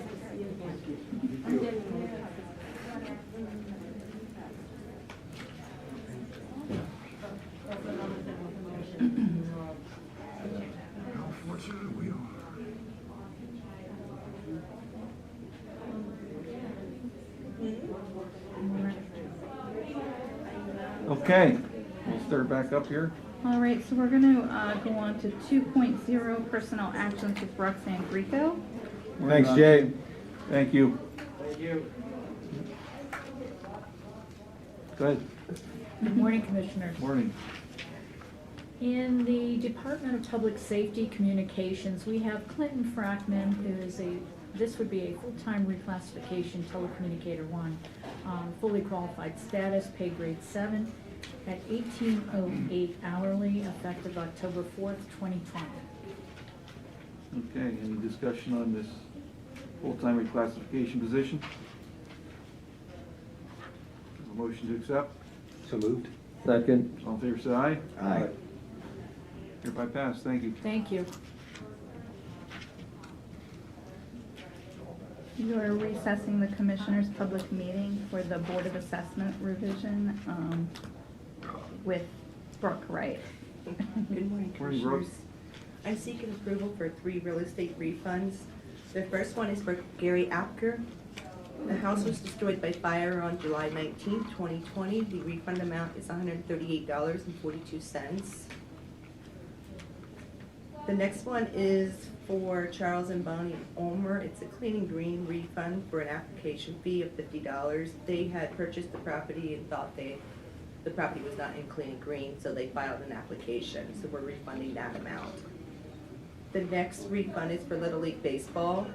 Okay, we'll start back up here. All right, so we're going to go on to 2.0 personnel actions with Roxanne Grieco. Thanks, Jay. Thank you. Thank you. Go ahead. Good morning, Commissioners. Morning. In the Department of Public Safety Communications, we have Clinton Frackman, who is this would be a full-time reclassification telecommunicator 1, fully qualified status, pay grade 7, at $18.08 hourly, effective October 4th, 2020. Okay, any discussion on this full-time reclassification position? A motion to accept? So moved. Second. All in favor, say aye. Aye. Hereby passed. Thank you. Thank you. You are recessing the Commissioners' public meeting for the Board of Assessment revision with Brooke Wright. Good morning, Morning, Brooke. Commissioners. I'm seeking approval for 3 real estate refunds. The first one is for Gary Apker. The house was destroyed by fire on July 19th, 2020. The refund amount is $138.42. The next one is for Charles and Bonnie Ulmer. It's a clean and green refund for an application fee of $50. They had purchased the property and thought the property was not in clean and green, so they filed an application, so we're refunding that amount. The next refund is for Little League Baseball.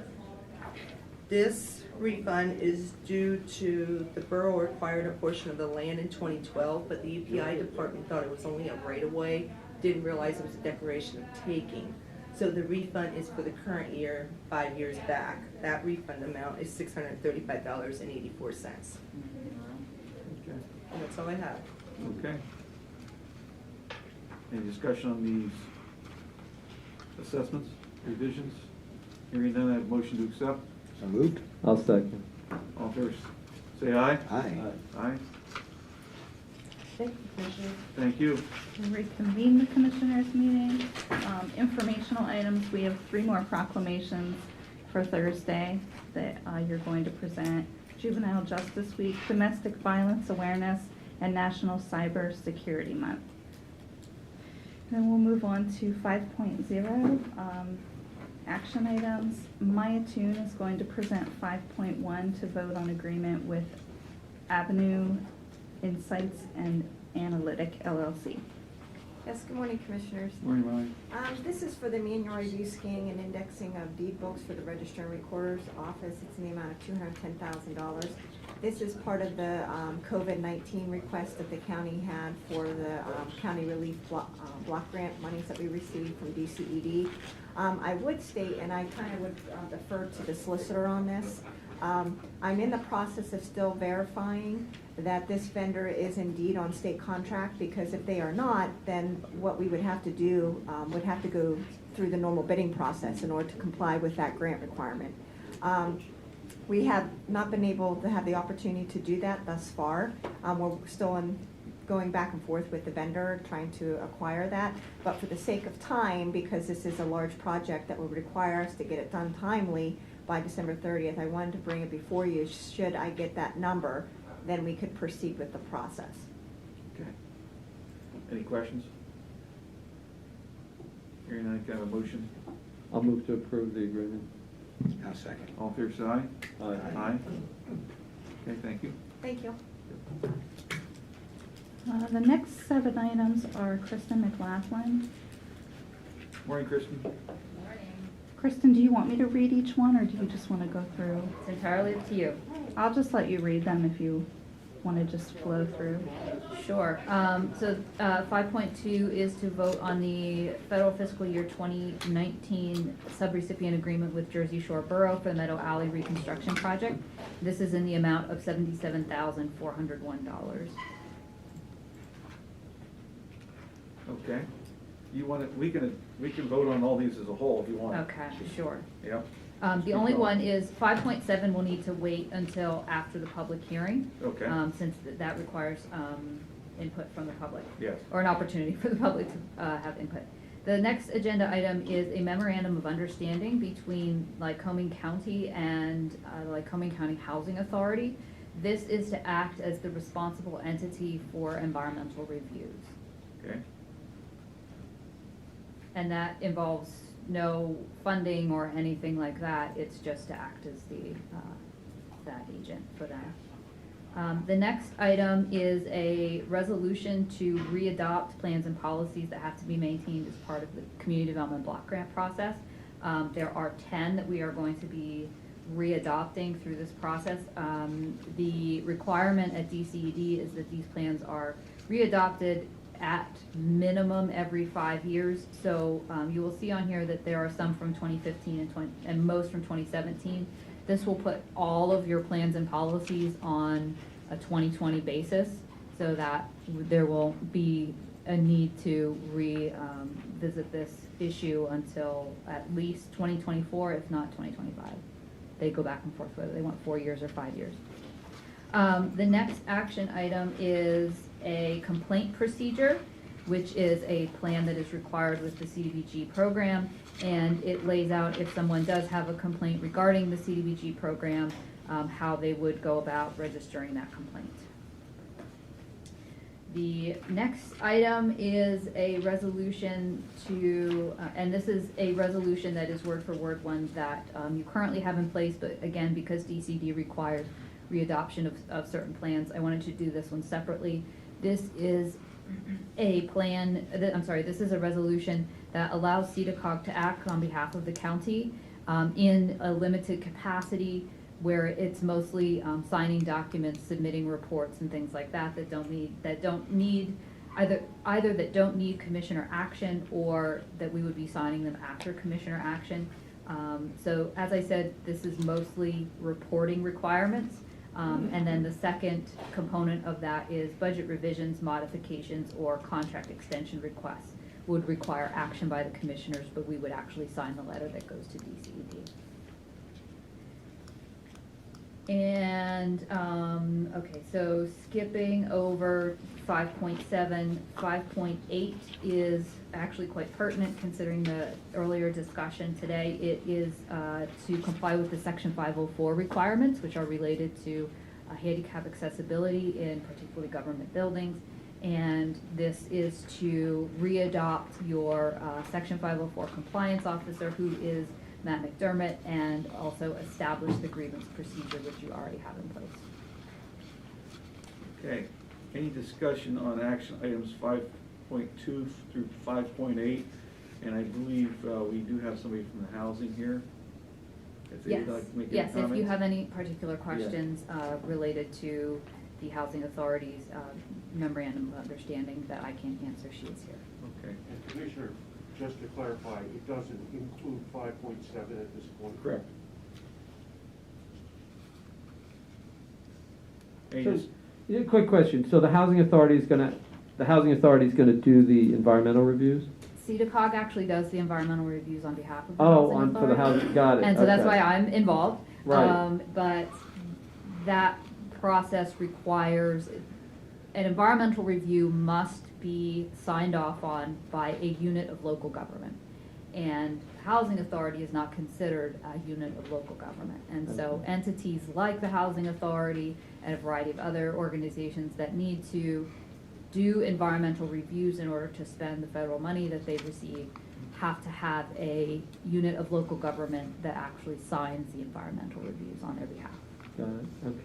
This refund is due to the borough acquired a portion of the land in 2012, but the UPI department thought it was only a right-of-way, didn't realize it was a declaration of taking. So the refund is for the current year, 5 years back. That refund amount is $635.84. Okay. And that's all I have. Okay. Any discussion on these assessments, revisions? Hearing none, I have a motion to accept. So moved. I'll second. All in favor, say aye. Aye. Aye. Thank you, Commissioner. Thank you. We reconvene the Commissioners' meeting. Informational items, we have 3 more proclamations for Thursday that you're going to present. Juvenile Justice Week, Domestic Violence Awareness, and National Cyber Security Month. Then we'll move on to 5.0, action items. Maya Toon is going to present 5.1 to vote on agreement with Avenue Insights and Analytic LLC. Yes, good morning, Commissioners. Morning, Molly. This is for the manual review, scanning, and indexing of deed books for the Register and Recorder's Office. It's in the amount of $210,000. This is part of the COVID-19 request that the county had for the county relief block grant monies that we received from DCED. I would state, and I kind of would defer to the solicitor on this, I'm in the process of still verifying that this vendor is indeed on state contract, because if they are not, then what we would have to do would have to go through the normal bidding process in order to comply with that grant requirement. We have not been able to have the opportunity to do that thus far. We're still going back and forth with the vendor, trying to acquire that. But for the sake of time, because this is a large project that would require us to get it done timely by December 30th, I wanted to bring it before you. Should I get that number, then we could proceed with the process. Okay. Any questions? Hearing none, can I have a motion? I'll move to approve the agreement. I'll second. All in favor, say aye. Aye. Aye. Okay, thank you. Thank you. The next 7 items are Kristen McLaughlin. Morning, Kristen. Kristen, do you want me to read each one, or do you just want to go through? It's entirely up to you. I'll just let you read them if you want to just flow through. Sure. So 5.2 is to vote on the federal fiscal year 2019 sub-recipient agreement with Jersey Shore Borough for the Meadow Alley Reconstruction Project. This is in the amount of $77,401. Okay. You want to, we can vote on all these as a whole if you want. Okay, sure. Yep. The only one is 5.7 will need to wait until after the public hearing. Okay. Since that requires input from the public. Yes. Or an opportunity for the public to have input. The next agenda item is a memorandum of understanding between Lycoming County and Lycoming County Housing Authority. This is to act as the responsible entity for environmental reviews. Okay. And that involves no funding or anything like that. It's just to act as the that agent for that. The next item is a resolution to readopt plans and policies that have to be maintained as part of the Community Development Block Grant process. There are 10 that we are going to be readopting through this process. The requirement at DCED is that these plans are readopted at minimum every 5 years. So you will see on here that there are some from 2015 and most from 2017. This will put all of your plans and policies on a 2020 basis, so that there will be a need to revisit this issue until at least 2024, if not 2025. They go back and forth whether they want 4 years or 5 years. The next action item is a complaint procedure, which is a plan that is required with the CDBG program, and it lays out if someone does have a complaint regarding the CDBG program, how they would go about registering that complaint. The next item is a resolution to, and this is a resolution that is word for word one that you currently have in place, but again, because DCD requires readoption of certain plans, I wanted to do this one separately. This is a plan, this is a resolution that allows CDCOG to act on behalf of the county in a limited capacity, where it's mostly signing documents, submitting reports and things like that that don't need commissioner action, or that we would be signing them after commissioner action. So as I said, this is mostly reporting requirements. And then the second component of that is budget revisions, modifications, or contract extension requests would require action by the commissioners, but we would actually sign the letter that goes to DCED. And, okay, so skipping over 5.7, 5.8 is actually quite pertinent considering the earlier discussion today. It is to comply with the Section 504 requirements, which are related to handicap accessibility in particularly government buildings. And this is to readopt your Section 504 compliance officer, who is Matt McDermott, and also establish the grievance procedure, which you already have in place. Okay. Any discussion on action items 5.2 through 5.8? And I believe we do have somebody from the housing here. If they'd like to make any Yes, if you comments. have any particular questions related to the Housing Authority's memorandum of understanding that I can't answer, she is here. Okay. And Commissioner just to clarify, it doesn't include 5.7 at this point? Correct. And So, you just- yeah, quick question, so the housing authority is gonna do the environmental reviews? CEDACOG actually does the environmental reviews on behalf of the Oh, housing for the authority. housing, got it, And so that's okay. why I'm involved. Right. But that process requires, an environmental review must be signed off on by a unit of local government. And housing authority is not considered a unit of local government. And so entities like the housing authority and a variety of other organizations that need to do environmental reviews in order to spend the federal money that they've received have to have a unit of local government that actually signs the environmental reviews on their behalf. Got it, okay.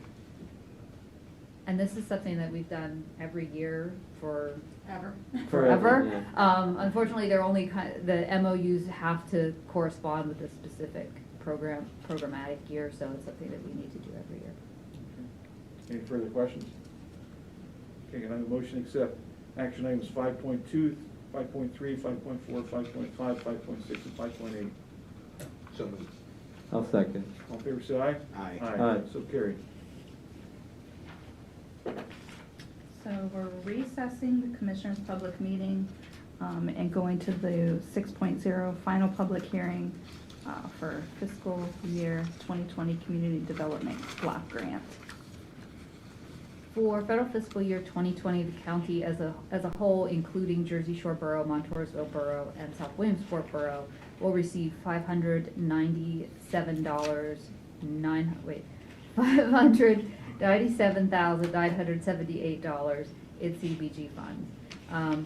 And this is something that we've done every year for Forever, forever. Unfortunately, they're only the MOUs have to correspond with a specific programmatic year, so it's something that we need to do every year. Any further questions? Okay, can I have a motion to accept action items 5.2, 5.3, 5.4, 5.5, 5.6, and 5.8? So moved. I'll second. All in favor, say aye. Aye. Aye. So carried. So we're recessing the Commissioners' public meeting and going to the 6.0 final public hearing for fiscal year 2020 Community Development Block Grant. For federal fiscal year 2020, the county as a whole, including Jersey Shore Borough, Montoursville Borough, and South Williamsport Borough, will receive $597,978 in CDBG funds.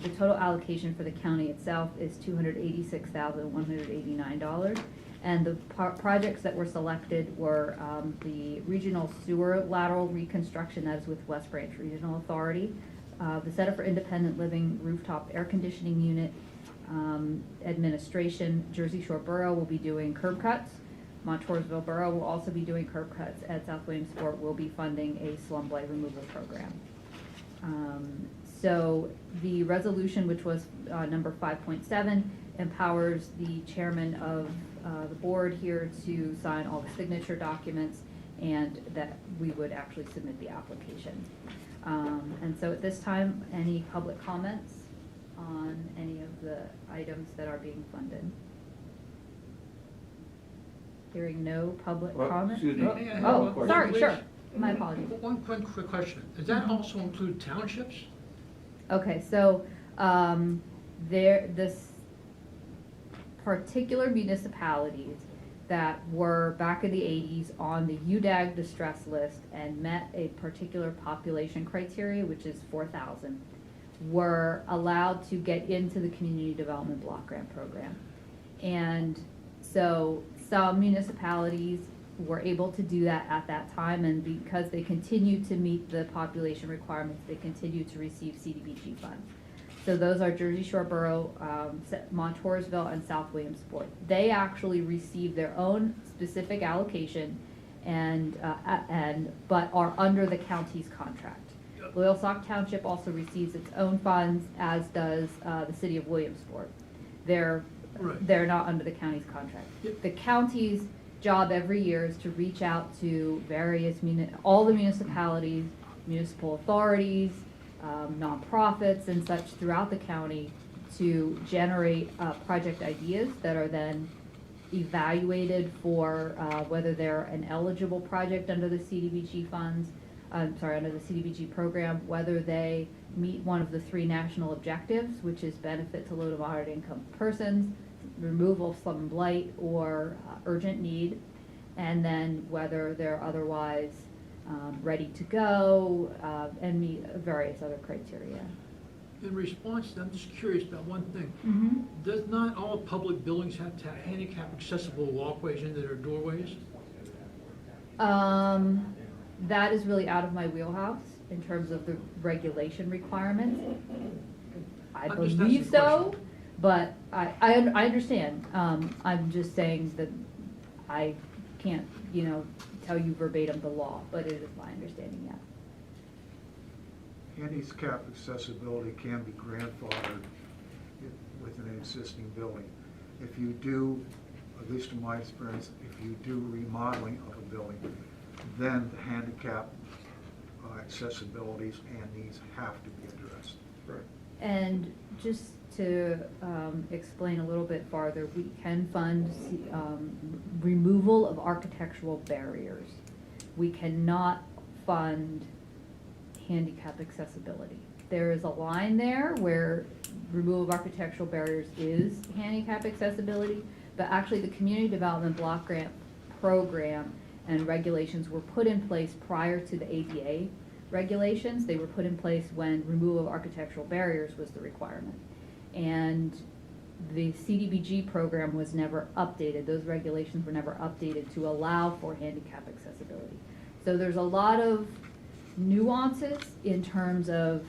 The total allocation for the county itself is $286,189. And the projects that were selected were the regional sewer lateral reconstruction, that is with West Branch Regional Authority, the Center for Independent Living rooftop air conditioning unit administration. Jersey Shore Borough will be doing curb cuts. Montoursville Borough will also be doing curb cuts, and South Williamsport will be funding a slum blight removal program. So the resolution, which was number 5.7, empowers the chairman of the board here to sign all the signature documents, and that we would actually submit the application. And so at this time, any public comments on any of the items that are being funded? Hearing no public comment? Excuse me. Oh, sorry, sure. My apologies. One quick question. Does that also include townships? Okay, so this particular municipalities that were back in the 80s on the UDAG distress list and met a particular population criteria, which is 4,000, were allowed to get into the Community Development Block Grant Program. And so some municipalities were able to do that at that time, and because they continue to meet the population requirements, they continue to receive CDBG funds. So those are Jersey Shore Borough, Montoursville, and South Williamsport. They actually receive their own specific allocation but are under the county's contract. Loyalsock Township also receives its own funds, as does the city of Williamsport. They're not under the county's contract. The county's job every year is to reach out to all the municipalities, municipal authorities, nonprofits and such throughout the county to generate project ideas that are then evaluated for whether they're an eligible project under the CDBG funds, under the CDBG program, whether they meet one of the 3 national objectives, which is benefit to low to moderate income persons, removal of slum and blight, or urgent need, and then whether they're otherwise ready to go and meet various other criteria. In response, I'm just curious about one thing. Mm-hmm. Does not all public buildings have to have handicap accessible walkways into their doorways? That is really out of my wheelhouse in terms of the regulation requirements. I believe so, but I understand. I'm just saying that I can't, tell you verbatim the law, but it is my understanding, yeah. Handicap accessibility can be grandfathered within an existing building. If you do, at least in my experience, if you do remodeling of a building, then the handicap accessibilities and needs have to be addressed. Right. And just to explain a little bit farther, we can fund removal of architectural barriers. We cannot fund handicap accessibility. There is a line there where removal of architectural barriers is handicap accessibility, but actually the community development block grant program and regulations were put in place prior to the ADA regulations. They were put in place when removal of architectural barriers was the requirement. And the CDBG program was never updated. Those regulations were never updated to allow for handicap accessibility. So there's a lot of nuances in terms of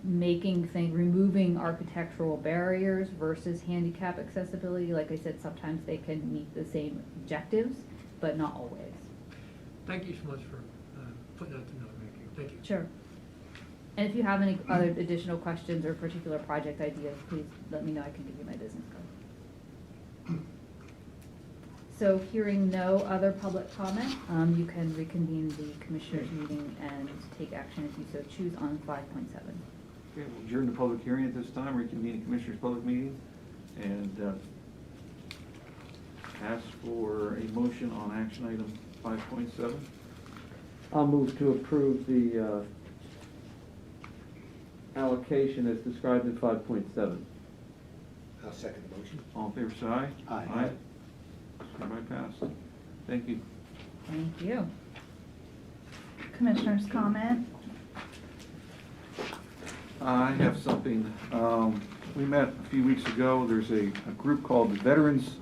removing architectural barriers versus handicap accessibility. Like I said, sometimes they can meet the same objectives, but not always. Thank you so much for putting that to note. Thank you. Sure. And if you have any other additional questions or particular project ideas, please let me know. I can give you my business card. So hearing no other public comment, you can reconvene the commissioners meeting and take action if you so choose on 5.7. Okay, we'll adjourn the public hearing at this time, reconvene the Commissioners' public meeting, and ask for a motion on action item 5.7. I'll move to approve the allocation as described in 5.7. I'll second the motion. All in favor, say aye. Aye. Hereby passed. Thank you. Thank you. Commissioners' comment? I have something. We met a few weeks ago. There's a group called the Veterans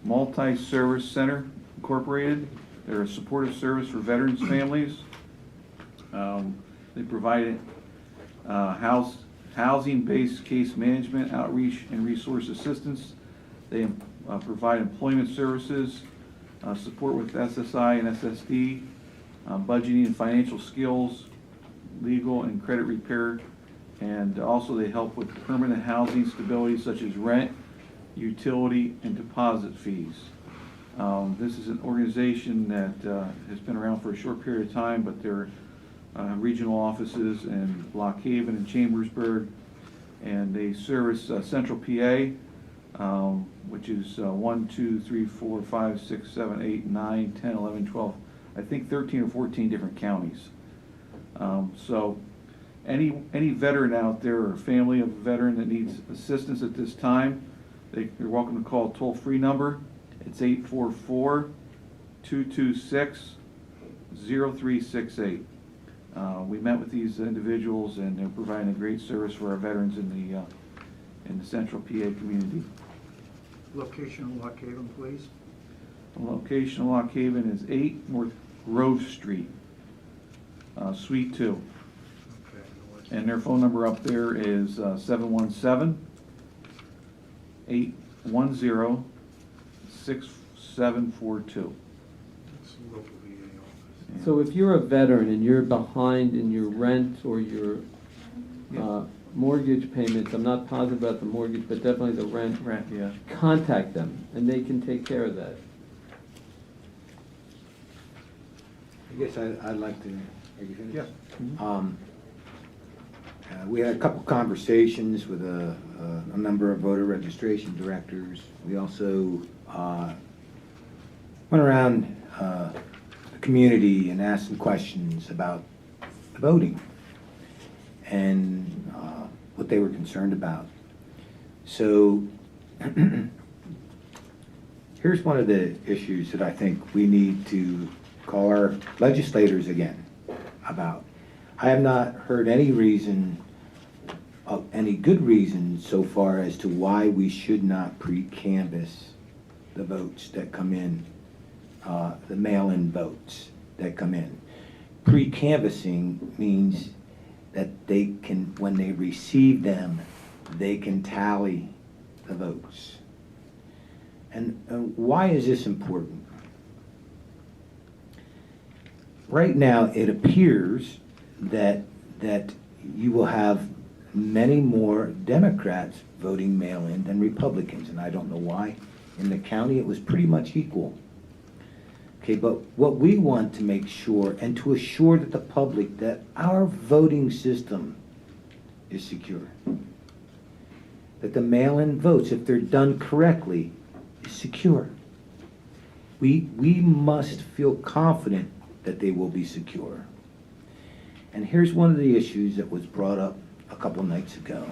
Multi-Service Center Incorporated. They're a supportive service for veterans families. They provide housing-based case management, outreach, and resource assistance. They provide employment services, support with SSI and SSD, budgeting and financial skills, legal and credit repair, and also they help with permanent housing stability such as rent, utility, and deposit fees. This is an organization that has been around for a short period of time, but they're regional offices in Lock Haven and Chambersburg, and they service Central PA, which is 1, 2, 3, 4, 5, 6, 7, 8, 9, 10, 11, 12, I think 13 or 14 different counties. So any veteran out there or family of a veteran that needs assistance at this time, you're welcome to call a toll-free number. It's 844-226-0368. We met with these individuals, and they're providing a great service for our veterans in the Central PA community. Location in Lock Haven, please. The location of Lock Haven is 8 North Grove Street, Suite 2. Okay. And their phone number up there is 717-810-6742. It's a local VA office. So if you're a veteran and you're behind in your rent or your mortgage payments, I'm not positive about the mortgage, but definitely the rent, yeah. contact them and they can take care of that. I guess I'd like to, are you finished? Yeah. We had a couple conversations with a number of voter registration directors. We also went around the community and asked some questions about voting and what they were concerned about. So here's one of the issues that I think we need to call our legislators again about. I have not heard any reason, any good reason so far as to why we should not pre-canvass the votes that come in, the mail-in votes that come in. Pre-canvassing means that they can, when they receive them, they can tally the votes. And why is this important? Right now, it appears that you will have many more Democrats voting mail-in than Republicans, and I don't know why. In the county, it was pretty much equal. Okay, but what we want to make sure, and to assure that the public, that our voting system is secure. That the mail-in votes, if they're done correctly, is secure. We must feel confident that they will be secure. And here's one of the issues that was brought up a couple nights ago.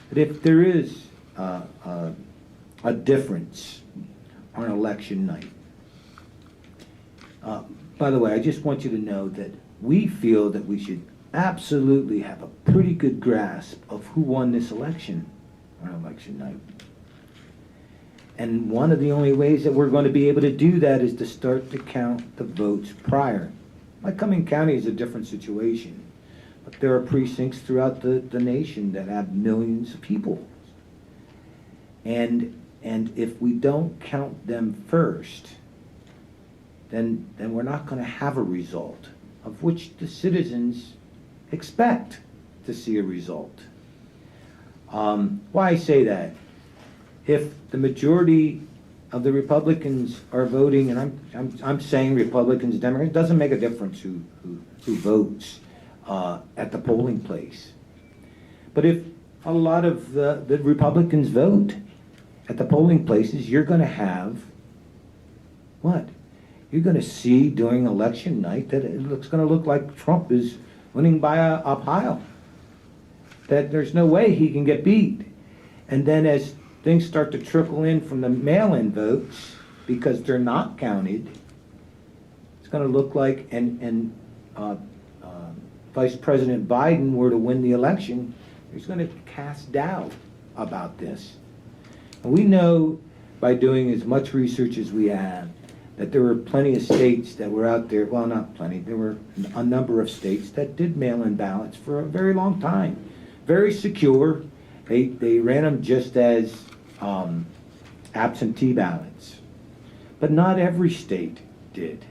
That if there is a difference on election night, by the way, I just want you to know that we feel that we should absolutely have a pretty good grasp of who won this election on election night. And one of the only ways that we're going to be able to do that is to start to count the votes prior. Lycoming County is a different situation, but there are precincts throughout the nation that have millions of people. And if we don't count them first, then we're not going to have a result of which the citizens expect to see a result. Why I say that? If the majority of the Republicans are voting, and I'm saying Republicans, Democrats, it doesn't make a difference who votes at the polling place. But if a lot of the Republicans vote at the polling places, you're going to have what? You're going to see during election night that it's going to look like Trump is winning by a pile. That there's no way he can get beat. And then as things start to trickle in from the mail-in votes, because they're not counted, it's going to look like, and Vice President Biden were to win the election, he's going to cast doubt about this. And we know by doing as much research as we have that there were plenty of states that were out there, well, not plenty, there were a number of states that did mail-in ballots for a very long time. Very secure. They ran them just as absentee ballots. But not every state did.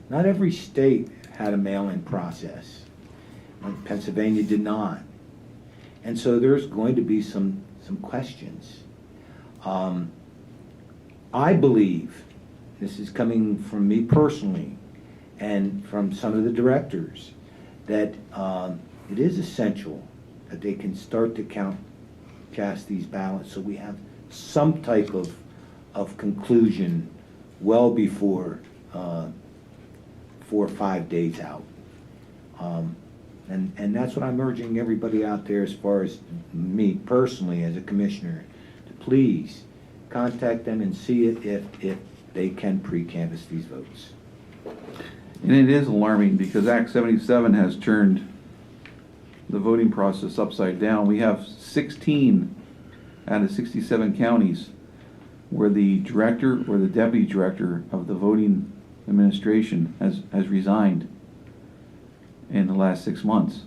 Not every state had a mail-in process. Pennsylvania did not. And so there's going to be some questions. I believe, this is coming from me personally and from some of the directors, that it is essential that they can start to cast these ballots so we have some type of conclusion well before 4 or 5 days out. And that's what I'm urging everybody out there, as far as me personally as a commissioner, to please contact them and see if they can pre-canvass these votes. And it is alarming because Act 77 has turned the voting process upside down. We have 16 out of 67 counties where the director or the deputy director of the voting administration has resigned in the last 6 months.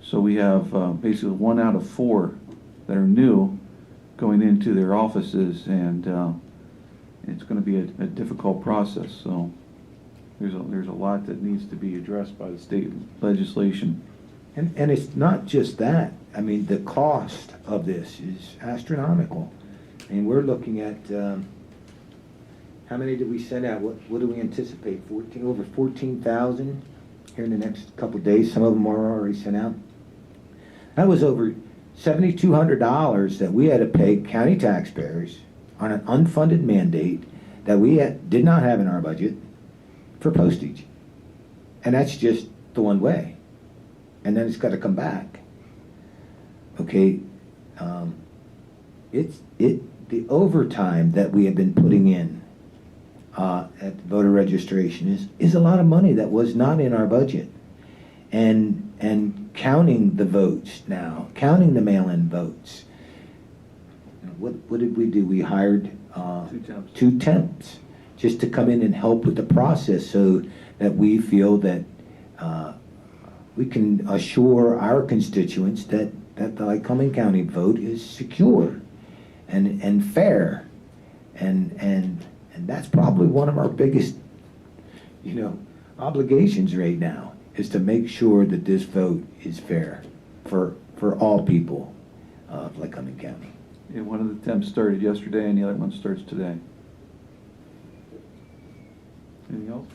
So we have basically 1 out of 4 that are new going into their offices, and it's going to be a difficult process. So there's a lot that needs to be addressed by the state legislation. And it's not just that. I mean, the cost of this is astronomical. I mean, we're looking at, how many did we send out? What do we anticipate? Over 14,000 here in the next couple of days. Some of them are already sent out. That was over $7,200 that we had to pay county taxpayers on an unfunded mandate that we did not have in our budget for postage. And that's just the one way. And then it's got to come back. Okay, the overtime that we have been putting in at voter registration is a lot of money that was not in our budget. And counting the votes now, counting the mail-in votes. What did we do? We hired 2 temps just to come in and help with the process, so that we feel that we can assure our constituents that the Lycoming County vote is secure and fair, and that's probably one of our biggest, obligations right now, is to make sure that this vote is fair for for all people of Lycoming County. Yeah, one of the attempts started yesterday and the other one starts today. Anything else?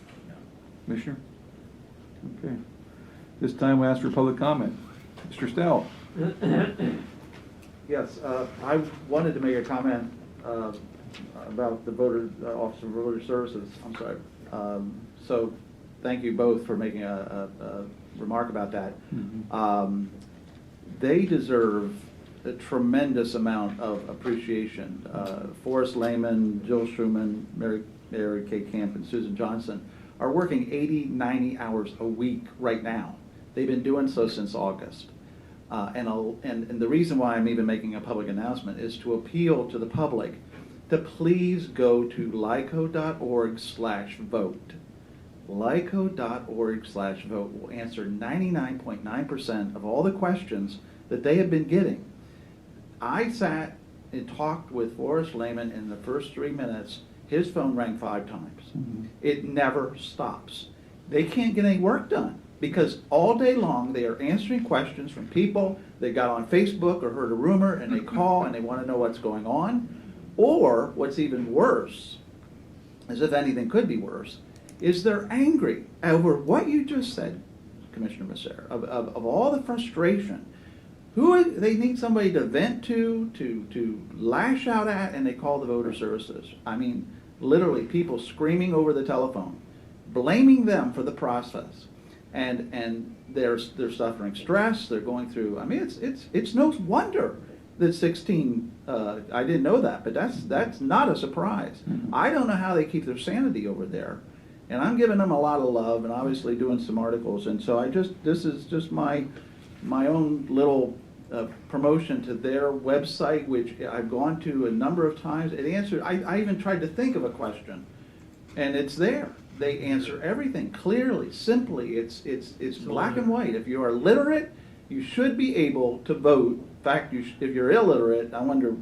Commissioner? Okay. This time we ask for public comment. Mr. Stout. Yes, I wanted to make a comment about the Office of Voter Services. I'm sorry. So thank you both for making a remark about that. They deserve a tremendous amount of appreciation. Forrest Lehman, Jill Schumann, Mary Kay Camp, and Susan Johnson are working 80, 90 hours a week right now. They've been doing so since August. And the reason why I'm even making a public announcement is to appeal to the public to please go to lyco.org/vote. lyco.org/vote will answer 99.9% of all the questions that they have been getting. I sat and talked with Forrest Lehman in the first 3 minutes. His phone rang 5 times. It never stops. They can't get any work done because all day long they are answering questions from people that got on Facebook or heard a rumor and they call and they want to know what's going on. Or what's even worse, as if anything could be worse, is they're angry over what you just said, Commissioner Massera, of all the frustration. They need somebody to vent to lash out at, and they call the voter services. I mean, literally people screaming over the telephone, blaming them for the process. And they're suffering stress, they're going through, I mean, it's no wonder that 16, I didn't know that, but that's not a surprise. I don't know how they keep their sanity over there. And I'm giving them a lot of love and obviously doing some articles. And so this is just my own little promotion to their website, which I've gone to a number of times. It answered, I even tried to think of a question, and it's there. They answer everything clearly, simply. It's black and white. If you are literate, you should be able to vote. In fact, if you're illiterate, I wonder,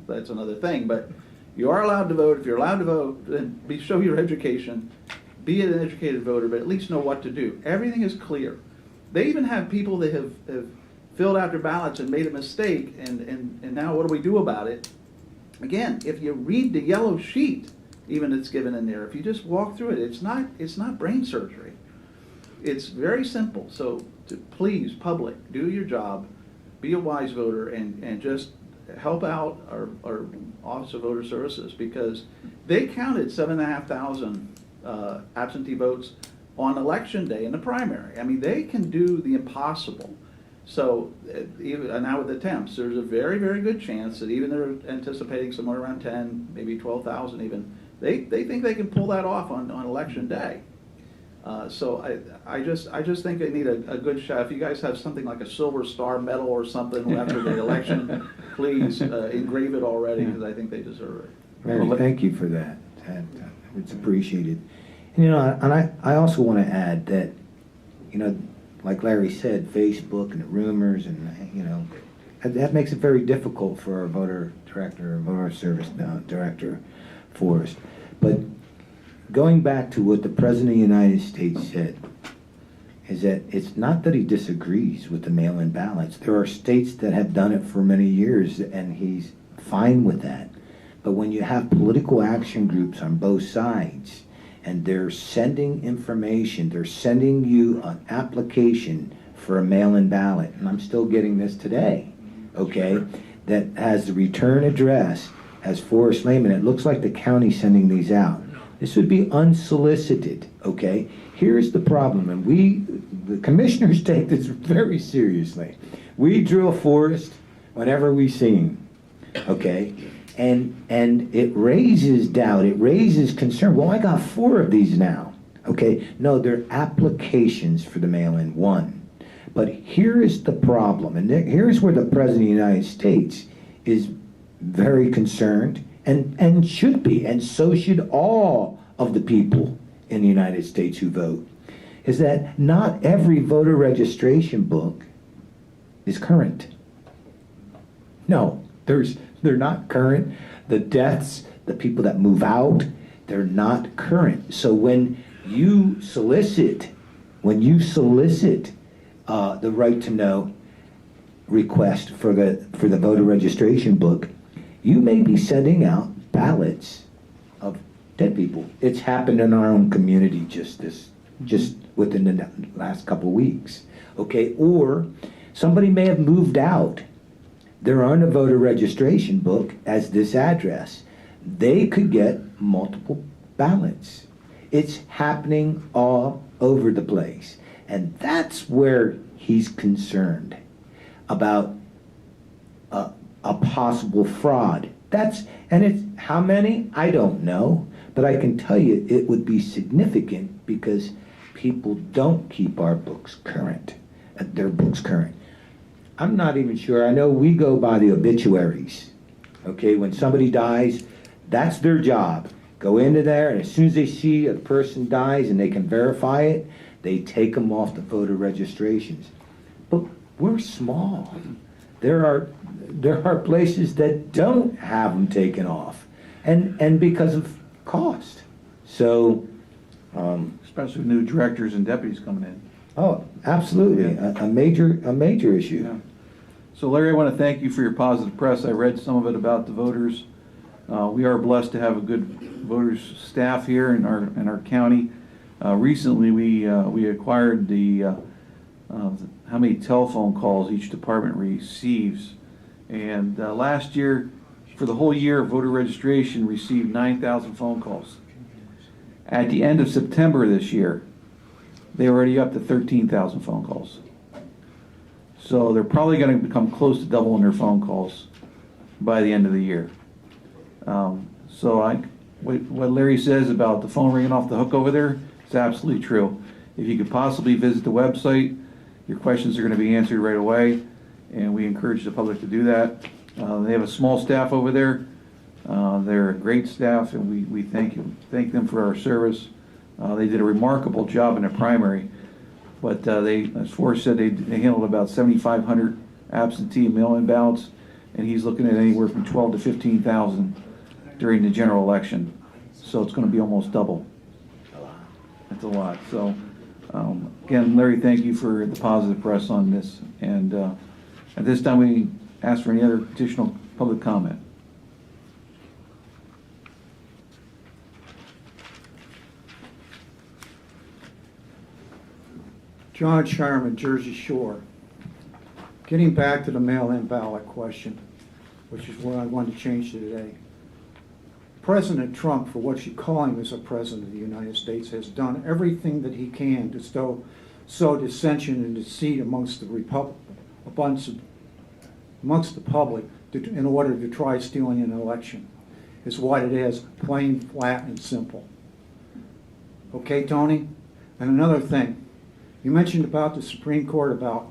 that's another thing, but you are allowed to vote. If you're allowed to vote, then show your education, be an educated voter, but at least know what to do. Everything is clear. They even have people that have filled out their ballots and made a mistake, and now what do we do about it? Again, if you read the yellow sheet, even that's given in there, if you just walk through it, it's not brain surgery. It's very simple. So please, public, do your job, be a wise voter, and just help out our Office of Voter Services, because they counted 7,500 absentee votes on election day in the primary. I mean, they can do the impossible. So even now with the temps, there's a very, very good chance that even they're anticipating somewhere around 10, maybe 12,000 even, they think they can pull that off on election day. So I just think they need a good shot. If you guys have something like a Silver Star medal or something after the election, please engrave it already, because I think they deserve it. Randy, thank you for that. It's appreciated. And, and I also want to add that, like Larry said, Facebook and the rumors and, that makes it very difficult for our voter director or voter service director, Forrest. But going back to what the President of the United States said, is that it's not that he disagrees with the mail-in ballots. There are states that have done it for many years, and he's fine with that. But when you have political action groups on both sides, and they're sending information, they're sending you an application for a mail-in ballot, and I'm still getting this today, okay, that has the return address as Forrest Lehman. It looks like the county's sending these out. This would be unsolicited, okay? Here's the problem, and the commissioners take this very seriously. We drill Forrest whenever we see him, okay? And it raises doubt, it raises concern. Well, I got 4 of these now, okay? No, they're applications for the mail-in, 1. But here is the problem, and here's where the President of the United States is very concerned, and should be, and so should all of the people in the United States who vote, is that not every voter registration book is current. No, they're not current. The deaths, the people that move out, they're not current. So when you solicit the right to know, request for the voter registration book, you may be sending out ballots of dead people. It's happened in our own community just within the last couple weeks. Okay, or somebody may have moved out. They're on the voter registration book as this address. They could get multiple ballots. It's happening all over the place. And that's where he's concerned about a possible fraud. And it's how many? I don't know. But I can tell you it would be significant because people don't keep our books current, their books current. I'm not even sure. I know we go by the obituaries. Okay, when somebody dies, that's their job. Go into there, and as soon as they see a person dies and they can verify it, they take them off the voter registrations. But we're small. There are places that don't have them taken off, and because of cost. So, especially with new directors and deputies coming in. Oh, absolutely, a major issue. Yeah. So Larry, I want to thank you for your positive press. I read some of it about the voters. We are blessed to have a good voters staff here in our county. Recently, we acquired the how many telephone calls each department receives, and last year, for the whole year, voter registration received 9,000 phone calls. At the end of September this year, they're already up to 13,000 phone calls. So they're probably going to become close to doubling their phone calls by the end of the year. So what Larry says about the phone ringing off the hook over there is absolutely true. If you could possibly visit the website, your questions are going to be answered right away, and we encourage the public to do that. They have a small staff over there. They're a great staff, and we thank them for our service. They did a remarkable job in the primary, but as Forrest said, they handled about 7,500 absentee mail-in ballots, and he's looking at anywhere from 12 to 15,000 during the general election. So it's going to be almost double. That's a lot. So again, Larry, thank you for the positive press on this. And at this time, we ask for any other additional public comment. John Sharman, Jersey Shore. Getting back to the mail-in ballot question, which is what I wanted to change to today. President Trump, for what you call him as a president of the United States, has done everything that he can to sow dissension and deceit amongst the public in order to try stealing an election. Is what it is, plain, flat, and simple. Okay, Tony? And another thing, you mentioned about the Supreme Court about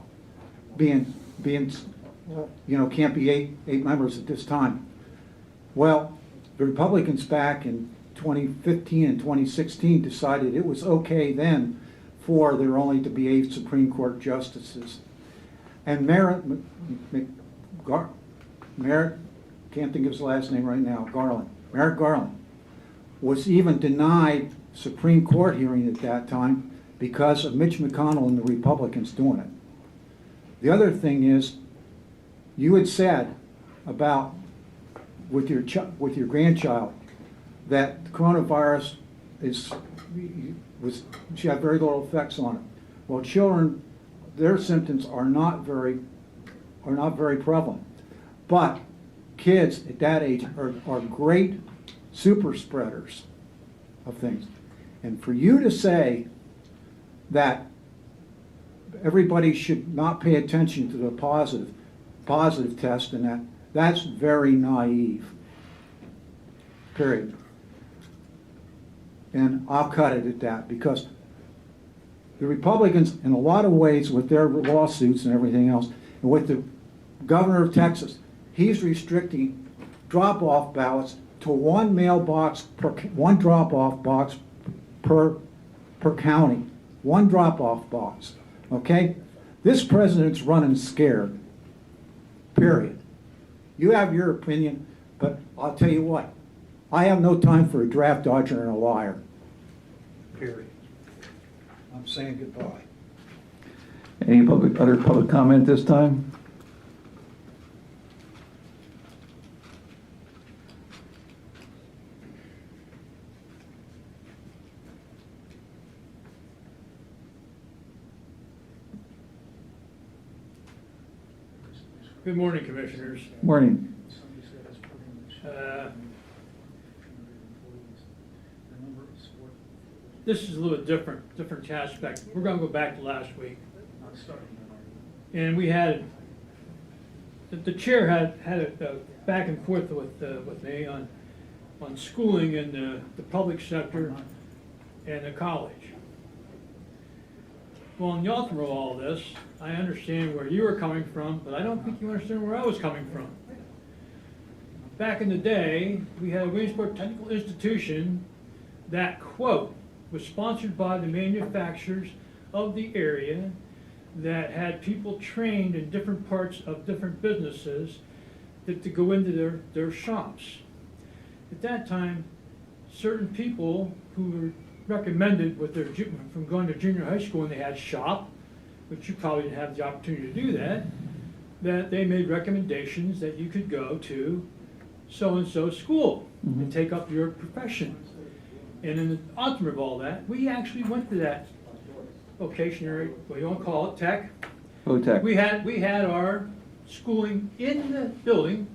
being can't be eight members at this time. Well, the Republicans back in 2015 and 2016 decided it was okay then for there only to be 8 Supreme Court justices. And Merrick, can't think of his last name right now, Merrick Garland, was even denied Supreme Court hearing at that time because of Mitch McConnell and the Republicans doing it. The other thing is, you had said about with your grandchild that the coronavirus she had very little effects on it. Well, children, their symptoms are not very prevalent, but kids at that age are great super spreaders of things. And for you to say that everybody should not pay attention to the positive test and that's very naive, period. And I'll cut it at that, because the Republicans, in a lot of ways, with their lawsuits and everything else, and with the governor of Texas, he's restricting drop-off ballots to one drop-off box per county. One drop-off box, okay? This president's running scared, period. You have your opinion, but I'll tell you what, I have no time for a draft dodger and a liar, period. I'm saying goodbye. Any other public comment this time? Good morning, Commissioners. Morning. This is a little different aspect. We're going to go back to last week. And we had, the chair had a back and forth with me on schooling in the public sector and the college. Well, in the ultimate of all this, I understand where you were coming from, but I don't think you understand where I was coming from. Back in the day, we had a Williamsport Technical Institution that, quote, was sponsored by the manufacturers of the area that had people trained in different parts of different businesses to go into their shops. At that time, certain people who were recommended with from going to junior high school when they had shop, which you probably didn't have the opportunity to do that they made recommendations that you could go to so-and-so school and take up your profession. And in the ultimate of all that, we actually went to that vocationary, what you want to call it, tech. OTech. We had our schooling in the building,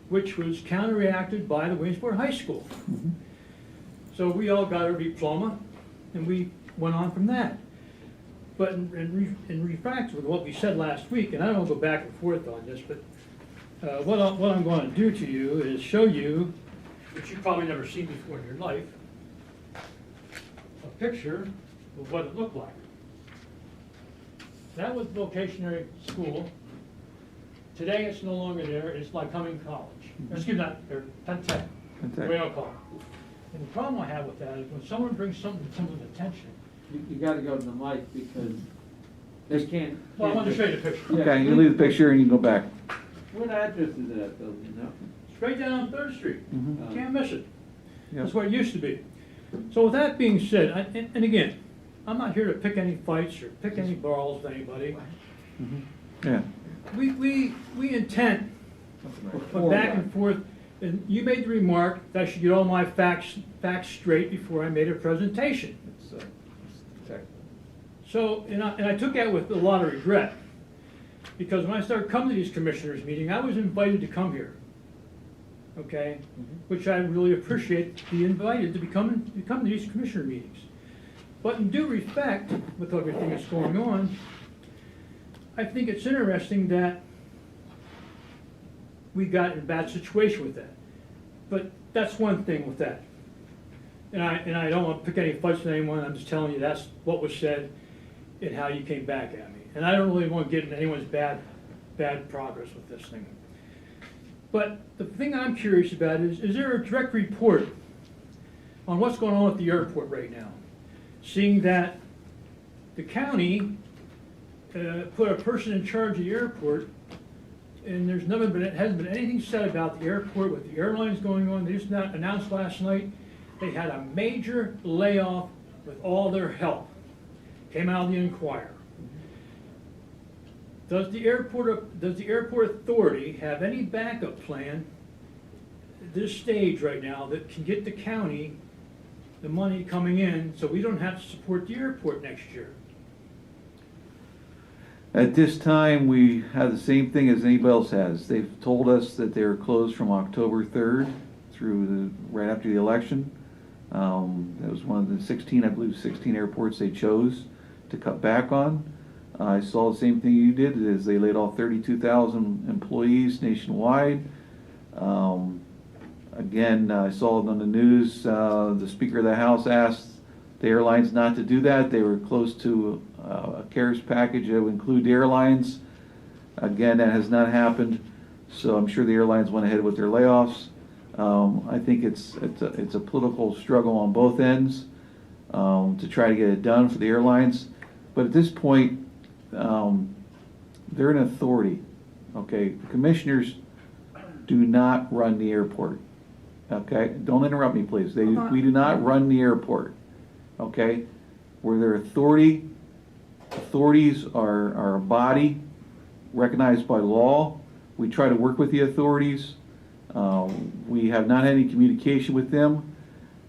which was counteracted by the Williamsport High School. So we all got our diploma, and we went on from that. But in refract with what we said last week, and I don't want to go back and forth on this, but what I'm going to do to you is show you, which you've probably never seen before in your life, a picture of what it looked like. That was vocationary school. Today it's no longer there. It's like coming college. Excuse me, not or Tech. We don't call it. And the problem I have with that is when someone brings something to someone's attention. You gotta go to the mic because they can't. Well, I want to show you the picture. Okay, you leave the picture and you can go back. What address is that building now? Straight down on 3rd Street. Mhm. Can't miss it. Yep. That's what it used to be. So with that being said, and again, I'm not here to pick any fights or pick any balls with anybody. Yeah. We intend for back and forth, and you made the remark that I should get all my facts straight before I made a presentation. So, and I took that with a lot of regret, because when I started coming to these commissioners' meetings, I was invited to come here, okay? Which I really appreciate, to be invited to come to these commissioner meetings. But in due respect, with everything that's going on, I think it's interesting that we got in a bad situation with that. But that's one thing with that. And I don't want to pick any fights with anyone, I'm just telling you that's what was said and how you came back at me. And I don't really want to get into anyone's bad progress with this thing. But the thing I'm curious about is there a direct report on what's going on at the airport right now? Seeing that the county put a person in charge of the airport, and it hasn't been anything said about the airport with the airlines going on. They just announced last night they had a major layoff with all their help. Came out of the Enquirer. Does the airport authority have any backup plan at this stage right now that can get the county the money coming in so we don't have to support the airport next year? At this time, we have the same thing as anybody else has. They've told us that they're closed from October 3rd through right after the election. That was one of the 16 airports they chose to cut back on. I saw the same thing you did, is they laid off 32,000 employees nationwide. Again, I saw it on the news, the Speaker of the House asked the airlines not to do that. They were close to a CARES package that would include the airlines. Again, that has not happened, so I'm sure the airlines went ahead with their layoffs. I think it's a political struggle on both ends to try to get it done for the airlines. But at this point, they're an authority. Okay, the commissioners do not run the airport. Okay, don't interrupt me, please. We do not run the airport. Okay, we're their authority. Authorities are a body recognized by law. We try to work with the authorities. We have not had any communication with them.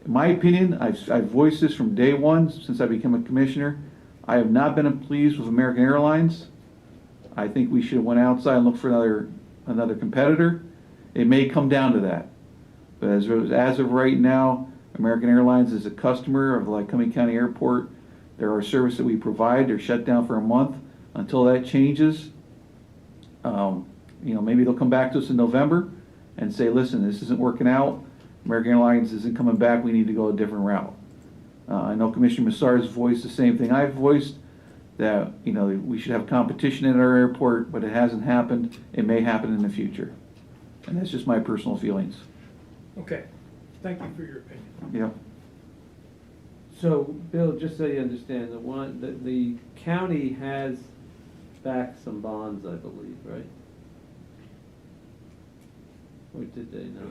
In my opinion, I've voiced this from day one since I became a commissioner. I have not been pleased with American Airlines. I think we should have went outside and looked for another competitor, it may come down to that. But as of right now, American Airlines is a customer of Lycoming County Airport. They're our service that we provide. They're shut down for a month. Until that changes, maybe they'll come back to us in November and say, listen, this isn't working out. American Airlines isn't coming back. We need to go a different route. I know Commissioner Massar's voiced the same thing I've voiced, that we should have competition at our airport, but it hasn't happened. It may happen in the future. And that's just my personal feelings. Okay, thank you for your opinion. Yeah. So, Bill, just so you understand, the county has backed some bonds, I believe, right? Or did they not?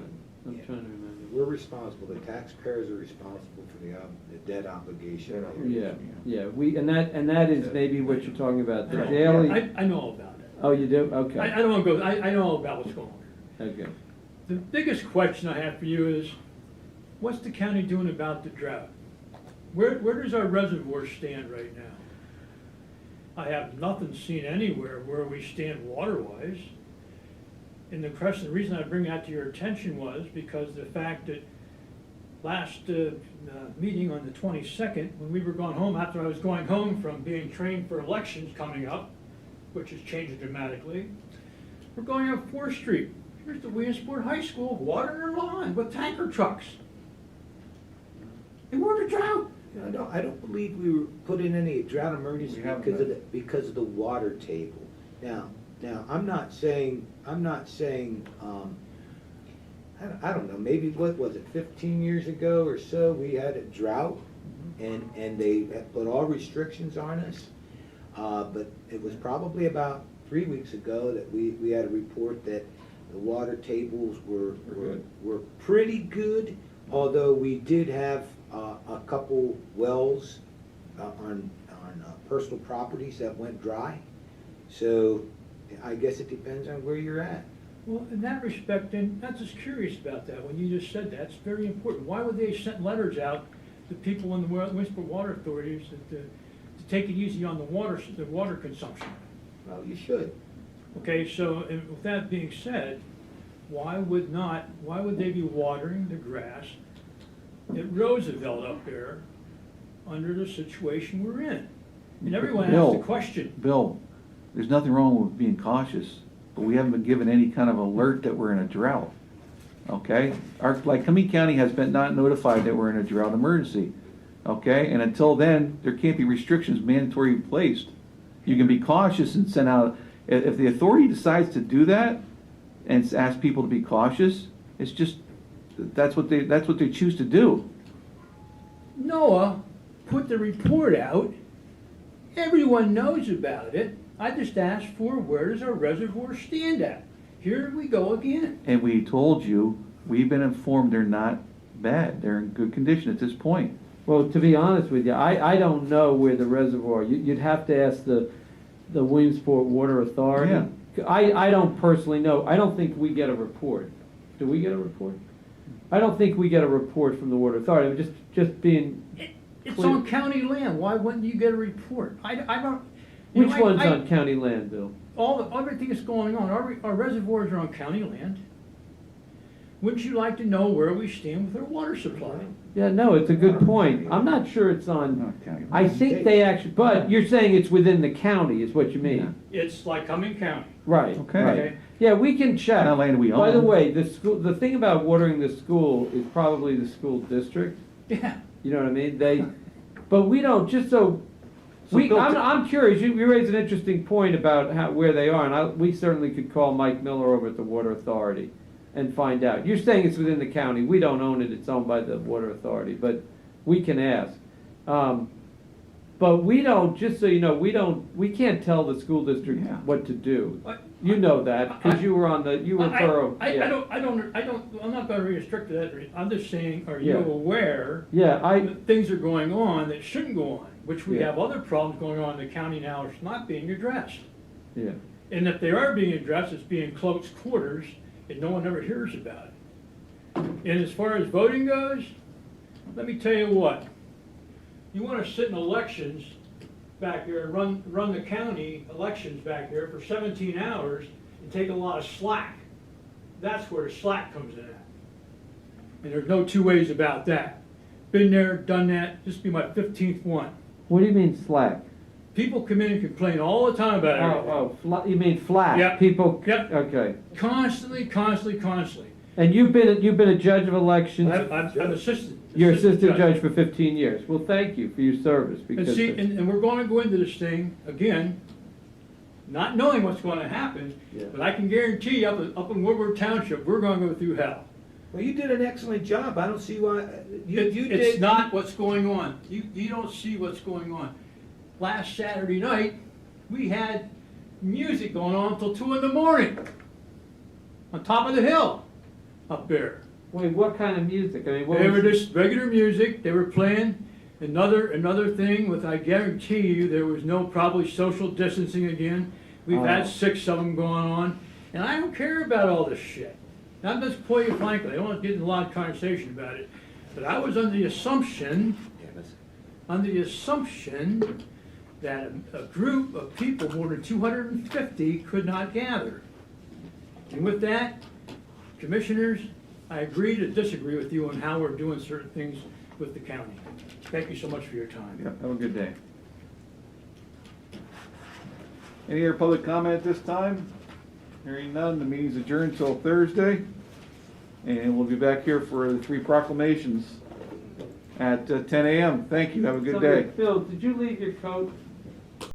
I'm trying to remember. We're responsible, the taxpayers are responsible for the debt obligation. Yeah, and that is maybe what you're talking about, the daily. I know all about it. Oh, you do? Okay. I don't want to go, I know all about what's going on. Okay. The biggest question I have for you is, what's the county doing about the drought? Where does our reservoir stand right now? I have nothing seen anywhere where we stand water-wise. And the reason I bring that to your attention was because the fact that last meeting on the 22nd, when we were going home, after I was going home from being trained for elections coming up, which has changed dramatically, we're going up 4th Street. Here's the Williamsport High School watering their lawn with tanker trucks. And we're in a drought. I don't believe we were put in any drought emergency because of the water table. Now, I'm not saying, I don't know, maybe what was it, 15 years ago or so, we had a drought and they had put all restrictions on us. But it was probably about 3 weeks ago that we had a report that the water tables were pretty good, although we did have a couple wells on personal properties that went dry. So I guess it depends on where you're at. Well, in that respect, and I'm just curious about that, when you just said that, it's very important. Why would they send letters out to people in the Williamsport Water Authorities to take it easy on the water consumption? Well, you should. Okay, so and with that being said, why would they be watering the grass at Roosevelt up there under the situation we're in? And everyone asks the question. Bill, there's nothing wrong with being cautious, but we haven't been given any kind of alert that we're in a drought. Okay? Lycoming County has been not notified that we're in a drought emergency. Okay? And until then, there can't be restrictions mandatory placed. You can be cautious and send out, if the authority decides to do that and ask people to be cautious, it's just, that's what they choose to do. NOAA put the report out. Everyone knows about it. I just asked for where does our reservoir stand at? Here we go again. And we told you, we've been informed they're not bad. They're in good condition at this point. Well, to be honest with you, I don't know where the reservoir, you'd have to ask the Williamsport Water Authority. Yeah. I don't personally know. I don't think we get a report. Do we get a report? I don't think we get a report from the Water Authority. I'm just being It's clear. on county land. Why wouldn't you get a report? I don't. Which one's on county land, Bill? Everything that's going on. Our reservoirs are on county land. Wouldn't you like to know where we stand with our water supply? Yeah, no, it's a good point. I'm not sure it's on, I think they actually, but you're saying it's within the county is what you mean? It's Lycoming County. Right. Okay. Right. Yeah, we can check. Not land we own. By the way, the thing about watering the school is probably the school district. Yeah. You know what I mean? But we don't, just so, Bill, I'm curious, you raised an interesting point about where they are, and we certainly could call Mike Miller over at the Water Authority and find out. You're saying it's within the county. We don't own it. It's owned by the Water Authority, but we can ask. But we don't, just so you know, we can't tell the school district what to do. You know that, because you were Borough. I'm not going to restrict that. I'm just saying, are you aware that things are going on that shouldn't go on, which we have other problems going on in the county now that's not being addressed. Yeah. And if they are being addressed, it's being close quarters, and no one ever hears about it. And as far as voting goes, let me tell you what. You want to sit in elections back here, run the county elections back here for 17 hours, and take a lot of slack. That's where the slack comes in at. And there's no two ways about that. Been there, done that, this will be my 15th one. What do you mean slack? People come in and complain all the time about everything. You mean flat? Yep. People. Yep. Okay. Constantly. And you've been a judge of elections. I'm assistant. You're assistant judge for 15 years. Well, thank you for your service. And Because see, and we're going to go into this thing, again, not knowing what's going to happen, but I can guarantee up in Woodward Township, we're going to go through hell. Well, you did an excellent job. I don't see why, It's not what's going on. You don't see what's going on. Last Saturday night, we had music going on until 2 in the morning on top of the hill up there. Wait, what kind of music? I mean, They were just regular music. They were playing another thing with, I guarantee you, there was no probably social distancing again. We've had 6 of them going on, and I don't care about all this shit. Now, I'm just putting you frankly, I don't want to get in a lot of conversation about it, but I was under the assumption that a group of people more than 250 could not gather. And with that, commissioners, I agree to disagree with you on how we're doing certain things with the county. Thank you so much for your time. Yep, have a good day. Any other public comment at this time? Hearing none, the meeting's adjourned till Thursday. And we'll be back here for the 3 proclamations at 10 a.m. Thank you, have a good day. Phil, did you leave your coat?